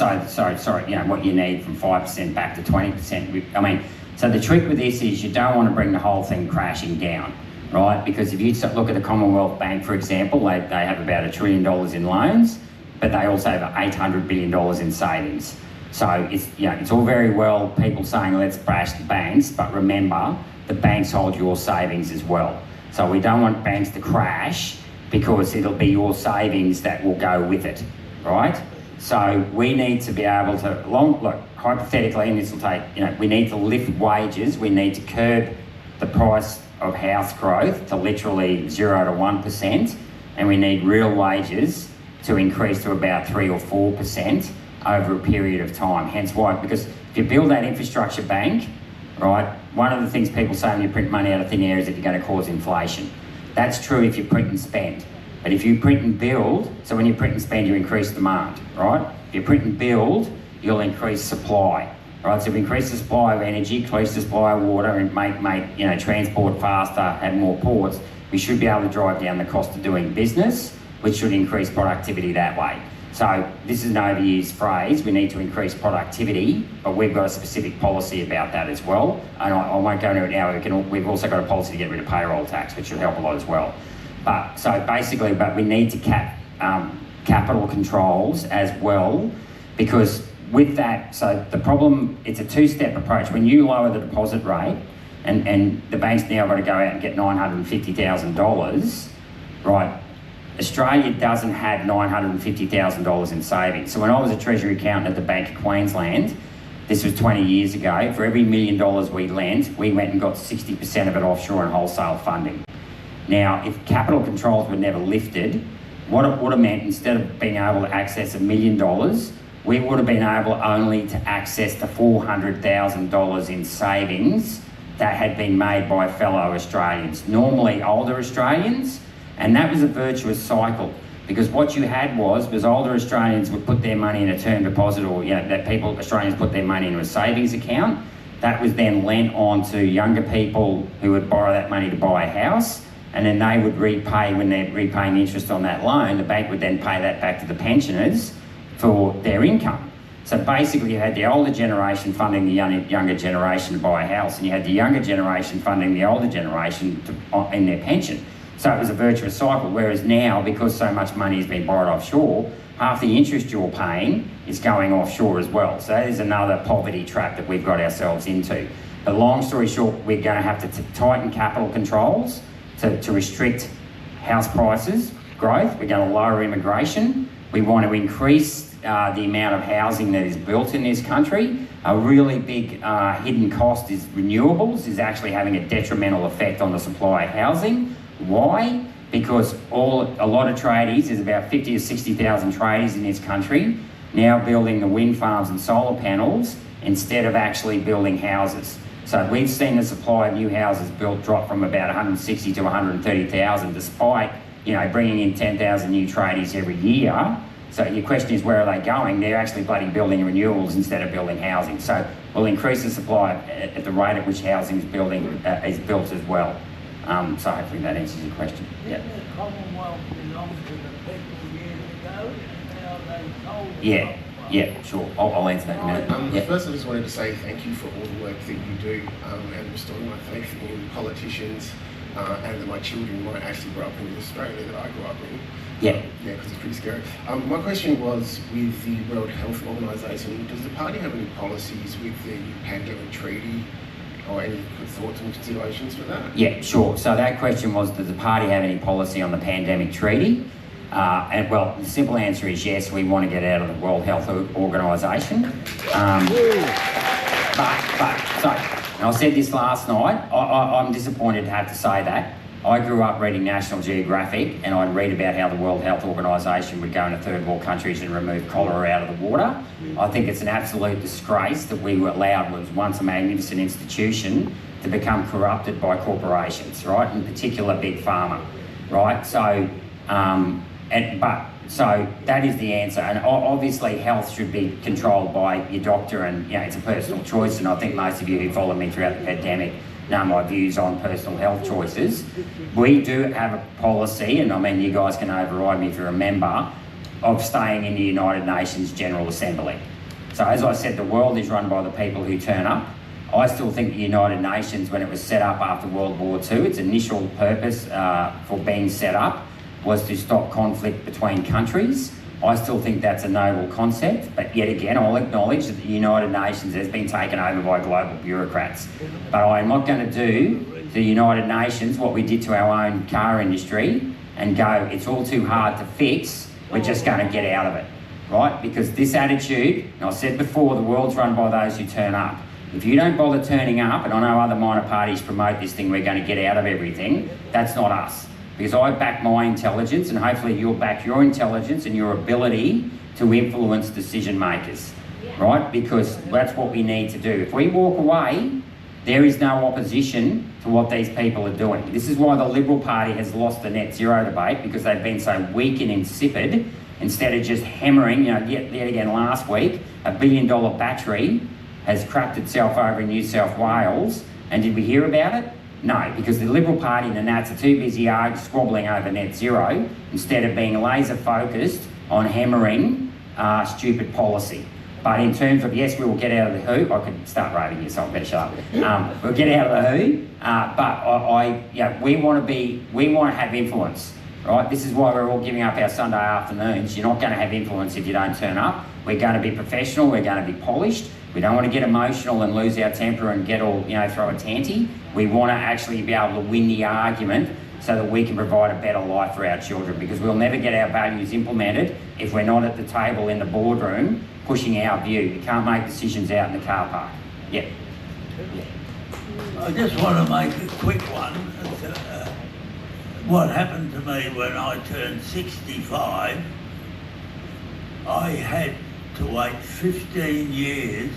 you know, what you need from 5% back to 20%. So the trick with this is you don't want to bring the whole thing crashing down, right? Because if you look at the Commonwealth Bank, for example, they have about $1 trillion in loans, but they also have $800 billion in savings. So it's all very well people saying let's bash the banks, but remember the banks hold your savings as well. So we don't want banks to crash because it'll be your savings that will go with it, right? So we need to be able to, look, hypothetically, and this will take, we need to lift wages, we need to curb the price of house growth to literally 0 to 1%, and we need real wages to increase to about 3 or 4% over a period of time. Hence why, because if you build that infrastructure bank, right, one of the things people say when you print money out of thin air is that you're going to cause inflation. That's true if you print and spend. But if you print and build, so when you print and spend, you increase demand, right? If you print and build, you'll increase supply, right? So if you increase the supply of energy, increase the supply of water, and make transport faster, have more ports, we should be able to drive down the cost of doing business, which should increase productivity that way. So this is an overused phrase, we need to increase productivity, but we've got a specific policy about that as well. And I won't go into it now, we've also got a policy to get rid of payroll tax, which should help a lot as well. But we need to cap capital controls as well, because with that, so the problem, it's a two-step approach. When you lower the deposit rate, and the bank's now got to go out and get $950,000, right? Australia doesn't have $950,000 in savings. So when I was a Treasury accountant at the Bank of Queensland, this was 20 years ago, for every $1 million we lent, we went and got 60% of it offshore and wholesale funding. Now, if capital controls were never lifted, what it would have meant, instead of being able to access $1 million, we would have been able only to access the $400,000 in savings that had been made by fellow Australians, normally older Australians, and that was a virtuous cycle, because what you had was older Australians would put their money in a term deposit, or Australians put their money into a savings account. That was then lent on to younger people who would borrow that money to buy a house, and then they would repay, when they're repaying interest on that loan, the bank would then pay that back to the pensioners for their income. So basically you had the older generation funding the younger generation to buy a house, and you had the younger generation funding the older generation in their pension. So it was a virtuous cycle, whereas now, because so much money has been borrowed offshore, half the interest you're paying is going offshore as well. So that is another poverty trap that we've got ourselves into. But long story short, we're going to have to tighten capital controls to restrict house prices growth. We're going to lower immigration. We want to increase the amount of housing that is built in this country. A really big hidden cost is renewables, is actually having a detrimental effect on the supply of housing. Why? Because a lot of tradies, there's about 50 to 60,000 tradies in this country now building the wind farms and solar panels instead of actually building houses. So we've seen the supply of new houses built drop from about 160 to 130,000, despite bringing in 10,000 new tradies every year. So your question is, where are they going? They're actually bloody building renewables instead of building housing. So we'll increase the supply at the rate at which housing is built as well. So hopefully that answers your question. Yeah. Didn't the Commonwealth belong to the people years ago, and now they sold it? Yeah, sure. I'll answer that in a minute. First, I just wanted to say thank you for all the work that you do and restoring my faith in politicians and that my children might actually grow up in the Australia that I grew up in. Yeah. Yeah, because it's pretty scary. My question was, with the World Health Organization, does the party have any policies with the pandemic treaty or any thoughts and considerations for that? Yeah, sure. So that question was, does the party have any policy on the pandemic treaty? And well, the simple answer is yes, we want to get out of the World Health Organization. And I said this last night, I'm disappointed to have to say that. I grew up reading National Geographic, and I'd read about how the World Health Organization would go into third world countries and remove cholera out of the water. I think it's an absolute disgrace that we were allowed, what was once a magnificent institution, to become corrupted by corporations, right? In particular, Big Pharma, right? So, so that is the answer. And obviously health should be controlled by your doctor, and it's a personal choice. And I think most of you who followed me throughout the pandemic know my views on personal health choices. We do have a policy, and I mean, you guys can override me if you're a member, of staying in the United Nations General Assembly. So as I said, the world is run by the people who turn up. I still think the United Nations, when it was set up after World War II, its initial purpose for being set up was to stop conflict between countries, I still think that's a noble concept, but yet again, I'll acknowledge that the United Nations has been taken over by global bureaucrats. But I'm not going to do to the United Nations what we did to our own car industry and go, it's all too hard to fix, we're just going to get out of it, right? Because this attitude, and I said before, the world's run by those who turn up. If you don't bother turning up, and I know other minor parties promote this thing, we're going to get out of everything, that's not us. Because I back my intelligence, and hopefully you'll back your intelligence and your ability to influence decision makers, right? Because that's what we need to do. If we walk away, there is no opposition to what these people are doing. This is why the Liberal Party has lost the net zero debate, because they've been so weak and insipid, instead of just hammering, yet again last week, $1 billion battery has crapped itself over in New South Wales, and did we hear about it? No, because the Liberal Party and the Nats are too busy squabbling over net zero instead of being laser focused on hammering stupid policy. But in terms of, yes, we will get out of the who, I could start raving here, so I better shut up. We'll get out of the who, but we want to have influence, right? This is why we're all giving up our Sunday afternoons. You're not going to have influence if you don't turn up. We're going to be professional, we're going to be polished. We don't want to get emotional and lose our temper and get all, throw a tanty. We want to actually be able to win the argument so that we can provide a better life for our children, because we'll never get our values implemented if we're not at the table in the boardroom pushing our view. You can't make decisions out in the car park. Yeah. I just want to make a quick one. What happened to me when I turned 65, I had to wait 15 years.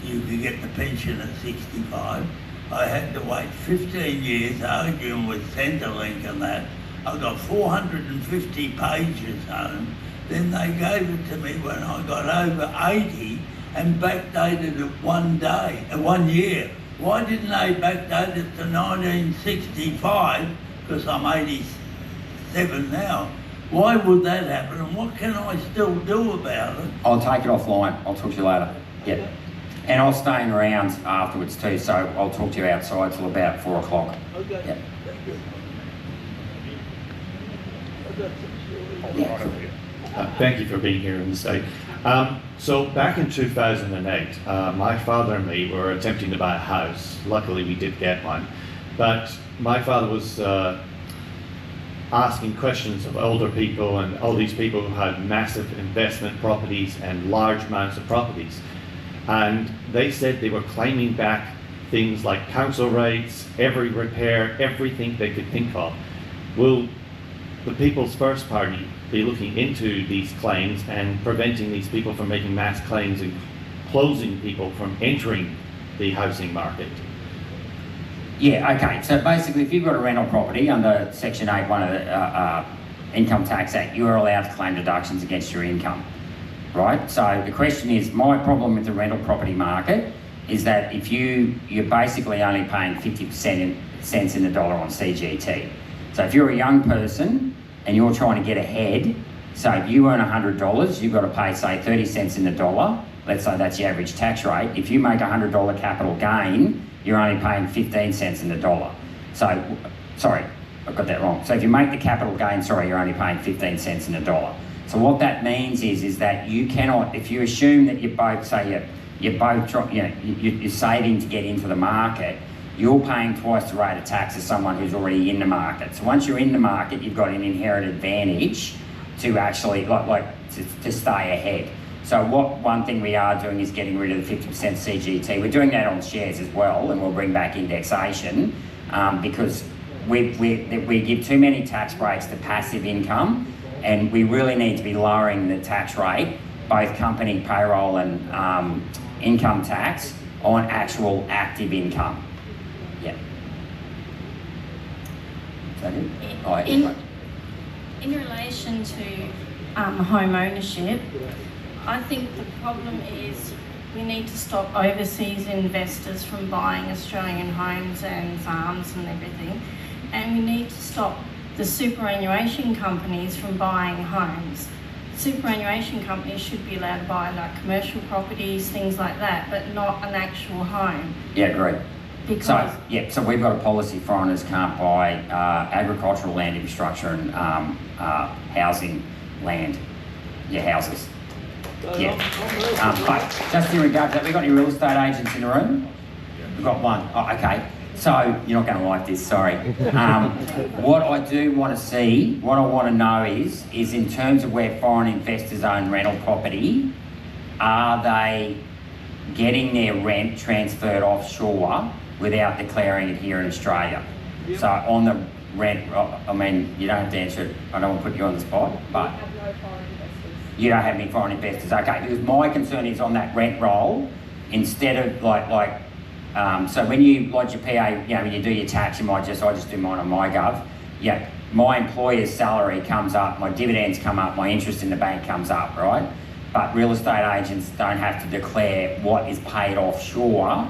You could get the pension at 65. I had to wait 15 years arguing with Centrelink and that. I got 450 pages home. Then they gave it to me when I got over 80 and backdated it 1 year. Why didn't they backdate it to 1965? Because I'm 87 now. Why would that happen, and what can I still do about it? I'll take it offline. I'll talk to you later. Yeah. And I'll stay around afterwards too, so I'll talk to you outside till about 4 o'clock. Okay. Yeah. Thank you for being here in the state. So back in 2008, my father and me were attempting to buy a house. Luckily, we did get one. But my father was asking questions of older people and all these people who had massive investment properties and large amounts of properties. And they said they were claiming back things like council rates, every repair, everything they could think of. Will the People's First Party be looking into these claims and preventing these people from making mass claims and closing people from entering the housing market? Yeah, okay. So basically, if you've got a rental property under Section 8(1) of the Income Tax Act, you are allowed to claim deductions against your income, right? So the question is, my problem with the rental property market is that if you're basically only paying 50% cents in the dollar on CGT. So if you're a young person and you're trying to get ahead, so if you earn $100, you've got to pay, say, 30 cents in the dollar. Let's say that's the average tax rate. If you make a $100 capital gain, you're only paying 15 cents in the dollar. So, sorry, I got that wrong. So if you make the capital gain, you're only paying 15 cents in the dollar. So what that means is that you cannot, if you assume that you're both, say you're saving to get into the market, you're paying twice the rate of tax as someone who's already in the market. So once you're in the market, you've got an inherent advantage to actually, to stay ahead. So one thing we are doing is getting rid of the 50% CGT. We're doing that on shares as well, and we'll bring back indexation because we give too many tax breaks to passive income, and we really need to be lowering the tax rate, both company payroll and income tax, on actual active income. Yeah. Is that it? In relation to home ownership, I think the problem is we need to stop overseas investors from buying Australian homes and farms and everything, and we need to stop the superannuation companies from buying homes. Superannuation companies should be allowed to buy like commercial properties, things like that, but not an actual home. Yeah, great. Because So we've got a policy: foreigners can't buy agricultural land, infrastructure and housing land. your houses. Yeah. But just in regard to that, we've got any real estate agents in the room? We've got one. Oh, okay. So, you're not going to like this, sorry. What I do want to see, what I want to know is in terms of where foreign investors own rental property, are they getting their rent transferred offshore without declaring it here in Australia? So on the rent, I mean, you don't have to answer it, I don't want to put you on the spot, but you don't have any foreign investors. Okay, because my concern is on that rent roll, instead of so when you lodge your PA, when you do your tax, I just do mine on MyGov. Yeah, my employer's salary comes up, my dividends come up, my interest in the bank comes up, right? But real estate agents don't have to declare what is paid offshore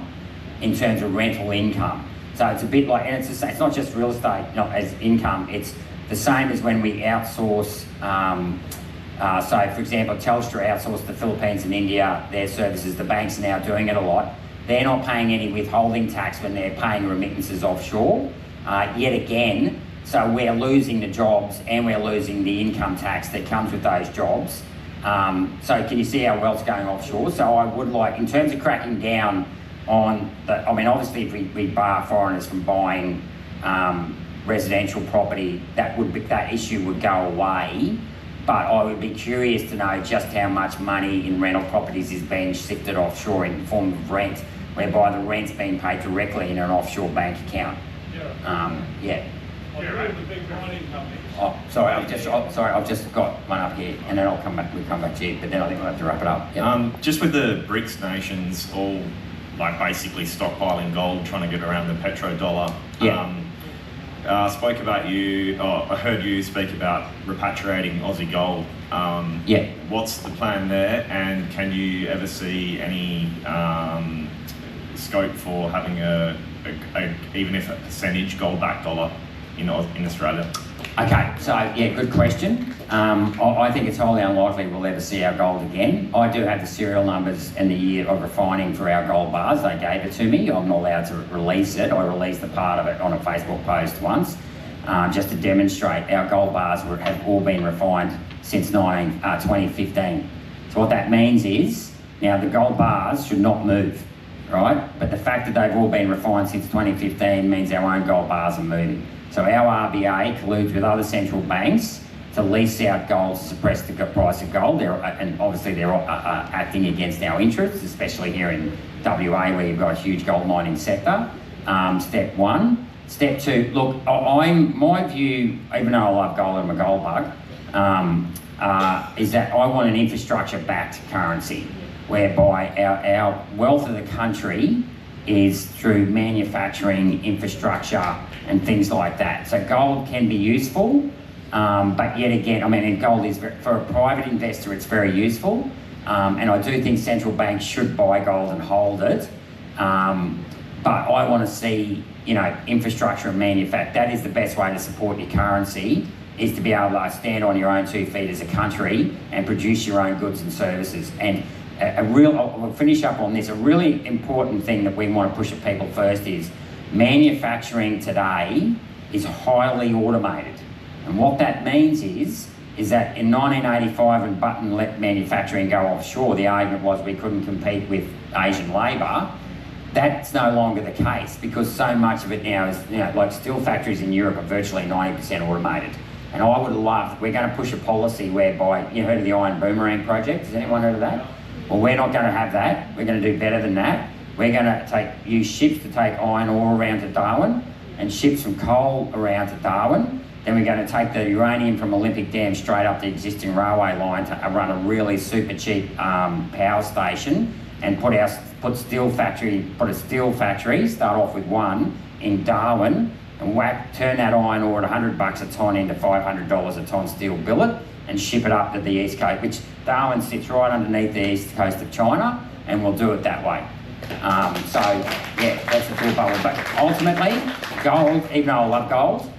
in terms of rental income. So it's a bit like, and it's not just real estate, not as income, it's the same as when we outsource, so for example, Telstra outsourced the Philippines and India, their services, the banks are now doing it a lot. They're not paying any withholding tax when they're paying remittances offshore, yet again, so we're losing the jobs and we're losing the income tax that comes with those jobs. So can you see how wealth's going offshore? So I would like, in terms of cracking down on the, I mean, obviously if we bar foreigners from buying residential property, that issue would go away. But I would be curious to know just how much money in rental properties is being shifted offshore in the form of rent, whereby the rent's being paid directly in an offshore bank account. Yeah. Oh, sorry, I've just got one up here, and then we'll come back to you, but then I think we'll have to wrap it up. Yep. Just with the BRICS nations all basically stockpiling gold, trying to get around the petrodollar. Yeah. I heard you speak about repatriating Aussie gold. Yeah. What's the plan there, and can you ever see any scope for having even if a percentage gold-backed dollar in Australia? Okay, so yeah, good question. I think it's highly unlikely we'll ever see our gold again. I do have the serial numbers and the year of refining for our gold bars. They gave it to me. I'm not allowed to release it. I released a part of it on a Facebook post once, just to demonstrate our gold bars have all been refined since 2015. So what that means is, now the gold bars should not move, right? But the fact that they've all been refined since 2015 means our own gold bars are moving. So our RBA colludes with other central banks to lease out gold to suppress the price of gold. And obviously they're acting against our interests, especially here in WA where you've got a huge gold mining sector. Step one. Step two, look, my view, even though I love gold and I'm a gold bug, is that I want an infrastructure-backed currency whereby our wealth of the country is through manufacturing, infrastructure, and things like that. So gold can be useful, but yet again, I mean, gold is, for a private investor, it's very useful. And I do think central banks should buy gold and hold it. But I want to see, infrastructure and manufacture. That is the best way to support your currency, is to be able to stand on your own 2 feet as a country and produce your own goods and services. And we'll finish up on this, a really important thing that we want to push at people first is manufacturing today is highly automated. And what that means is that in 1985 when Button let manufacturing go offshore, the argument was we couldn't compete with Asian labour. That's no longer the case because so much of it now is, like steel factories in Europe are virtually 90% automated. And I would love, we're going to push a policy whereby, you heard of the Iron Boomerang project? Has anyone heard of that? Well, we're not going to have that. We're going to do better than that. We're going to use ships to take iron ore around to Darwin and ships from coal around to Darwin. Then we're going to take the uranium from Olympic Dam straight up the existing railway line to run a really super cheap power station and put a steel factory, start off with one in Darwin and turn that iron ore at $100 a tonne into $500 a tonne steel billet and ship it up to the east coast, which Darwin sits right underneath the east coast of China, and we'll do it that way. So yeah, that's the full bubble. But ultimately, gold, even though I love gold,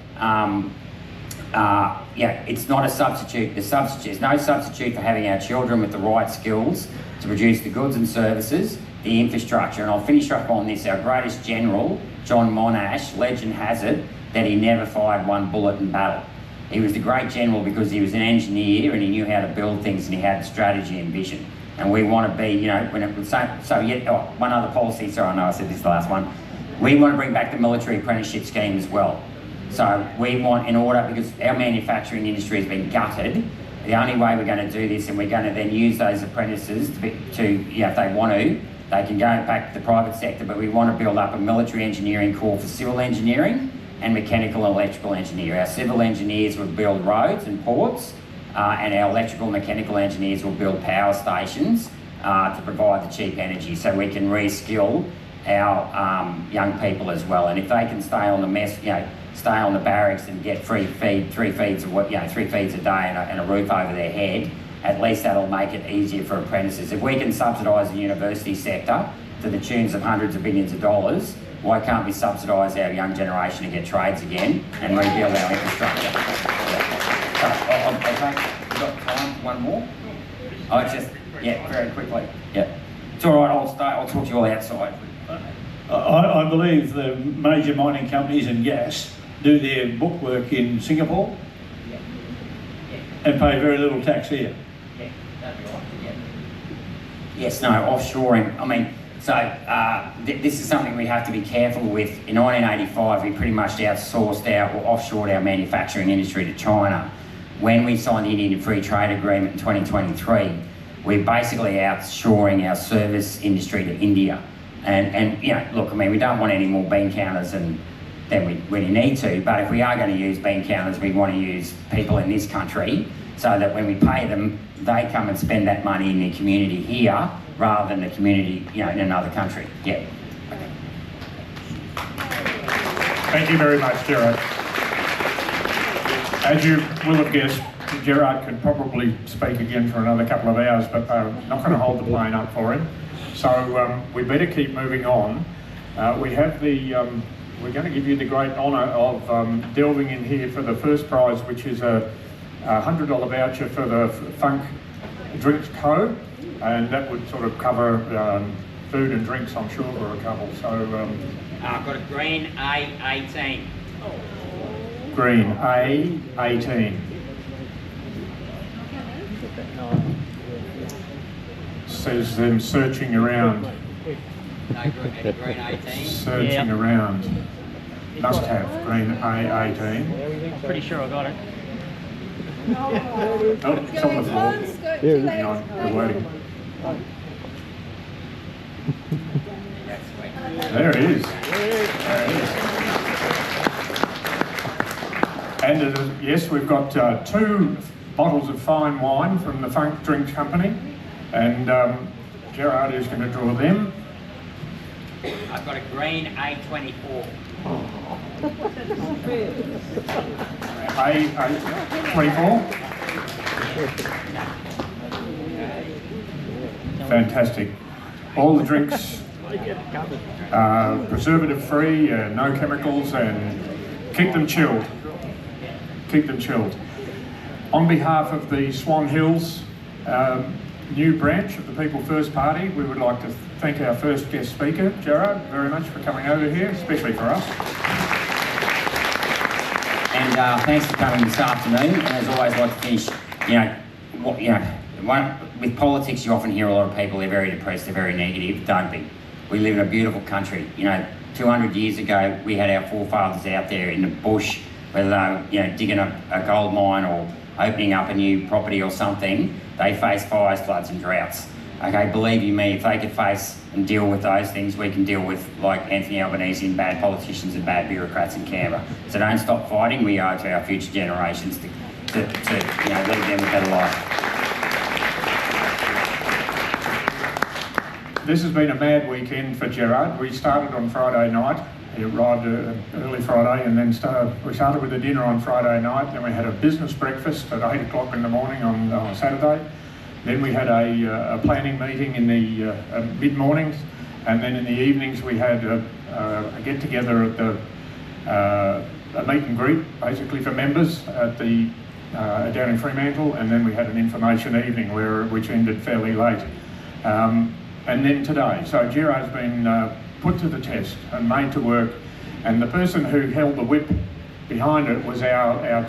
it's not a substitute. There's no substitute for having our children with the right skills to produce the goods and services, the infrastructure. And I'll finish up on this. Our greatest general, John Monash, legend has it that he never fired one bullet in battle. He was the great general because he was an engineer and he knew how to build things and he had strategy and vision. And we want to be, you know, when it was one other policy, sorry, I know I said this is the last one. We want to bring back the military apprenticeship scheme as well. So we want, in order, because our manufacturing industry has been gutted, the only way we're going to do this, and we're going to then use those apprentices to you know, if they want to, they can go back to the private sector, but we want to build up a military engineering core for civil engineering and mechanical and electrical engineer. Our civil engineers will build roads and ports, and our electrical and mechanical engineers will build power stations to provide the cheap energy, so we can re-skill our young people as well. And if they can stay on the stay on the barracks and get free feed, 3 feeds a day and a roof over their head, at least that'll make it easier for apprentices. If we can subsidise the university sector to the tunes of hundreds of billions of dollars, why can't we subsidise our young generation to get trades again and rebuild our infrastructure? So, we've got time for one more? Very quickly. Yeah. It's all right, I'll talk to you all outside. I believe the major mining companies and gas do their bookwork in Singapore and pay very little tax here. Yes, no, offshoring. I mean, so this is something we have to be careful with. In 1985, we pretty much offshored our manufacturing industry to China. When we signed the Indian Free Trade Agreement in 2023, we're basically outshoring our service industry to India. And you know, look, I mean, we don't want any more bean counters than we really need to, but if we are going to use bean counters, we want to use people in this country so that when we pay them, they come and spend that money in their community here rather than the community, you know, in another country. Yeah. Thank you very much, Gerard. As you will have guessed, Gerard could probably speak again for another couple of hours, but I'm not going to hold the plane up for him. So we better keep moving on. We have we're going to give you the great honour of delving in here for the first prize, which is a $100 voucher for the Funk Drinks Co. And that would sort of cover food and drinks, I'm sure, for a couple. So I've got a green A18. Green A18. Says them searching around. Green 18. Searching around. Must have green A18. Pretty sure I got it. Oh, it's on the floor. Hang on, we're waiting. There it is. There it is. And yes, we've got 2 bottles of fine wine from the Funk Drinks Company, and Gerard is going to draw them. I've got a green A24. A24. Fantastic. All the drinks preservative free, no chemicals, and keep them chilled. Keep them chilled. On behalf of the Swan Hills new branch of the People First Party, we would like to thank our first guest speaker, Gerard, very much for coming over here, especially for us. And thanks for coming this afternoon. And as always, I'd like to finish, with politics, you often hear a lot of people, they're very depressed, they're very negative. Don't be. We live in a beautiful country. 200 years ago, we had our forefathers out there in the bush, whether they were, digging a gold mine or opening up a new property or something. They faced fires, floods and droughts. Okay, believe you me, if they could face and deal with those things, we can deal with, like Anthony Albanese, and bad politicians and bad bureaucrats in Canberra. So don't stop fighting. We owe to our future generations to leave them a better life. This has been a mad weekend for Gerard. We started on Friday night. He arrived early Friday, and then we started with a dinner on Friday night. Then we had a business breakfast at 8 o'clock in the morning on Saturday. Then we had a planning meeting in the mid-mornings, and then in the evenings we had a get-together at a meet and greet, basically for members at down in Fremantle, and then we had an information evening which ended fairly late. And then today. So Gerard's been put to the test and made to work, and the person who held the whip behind it was our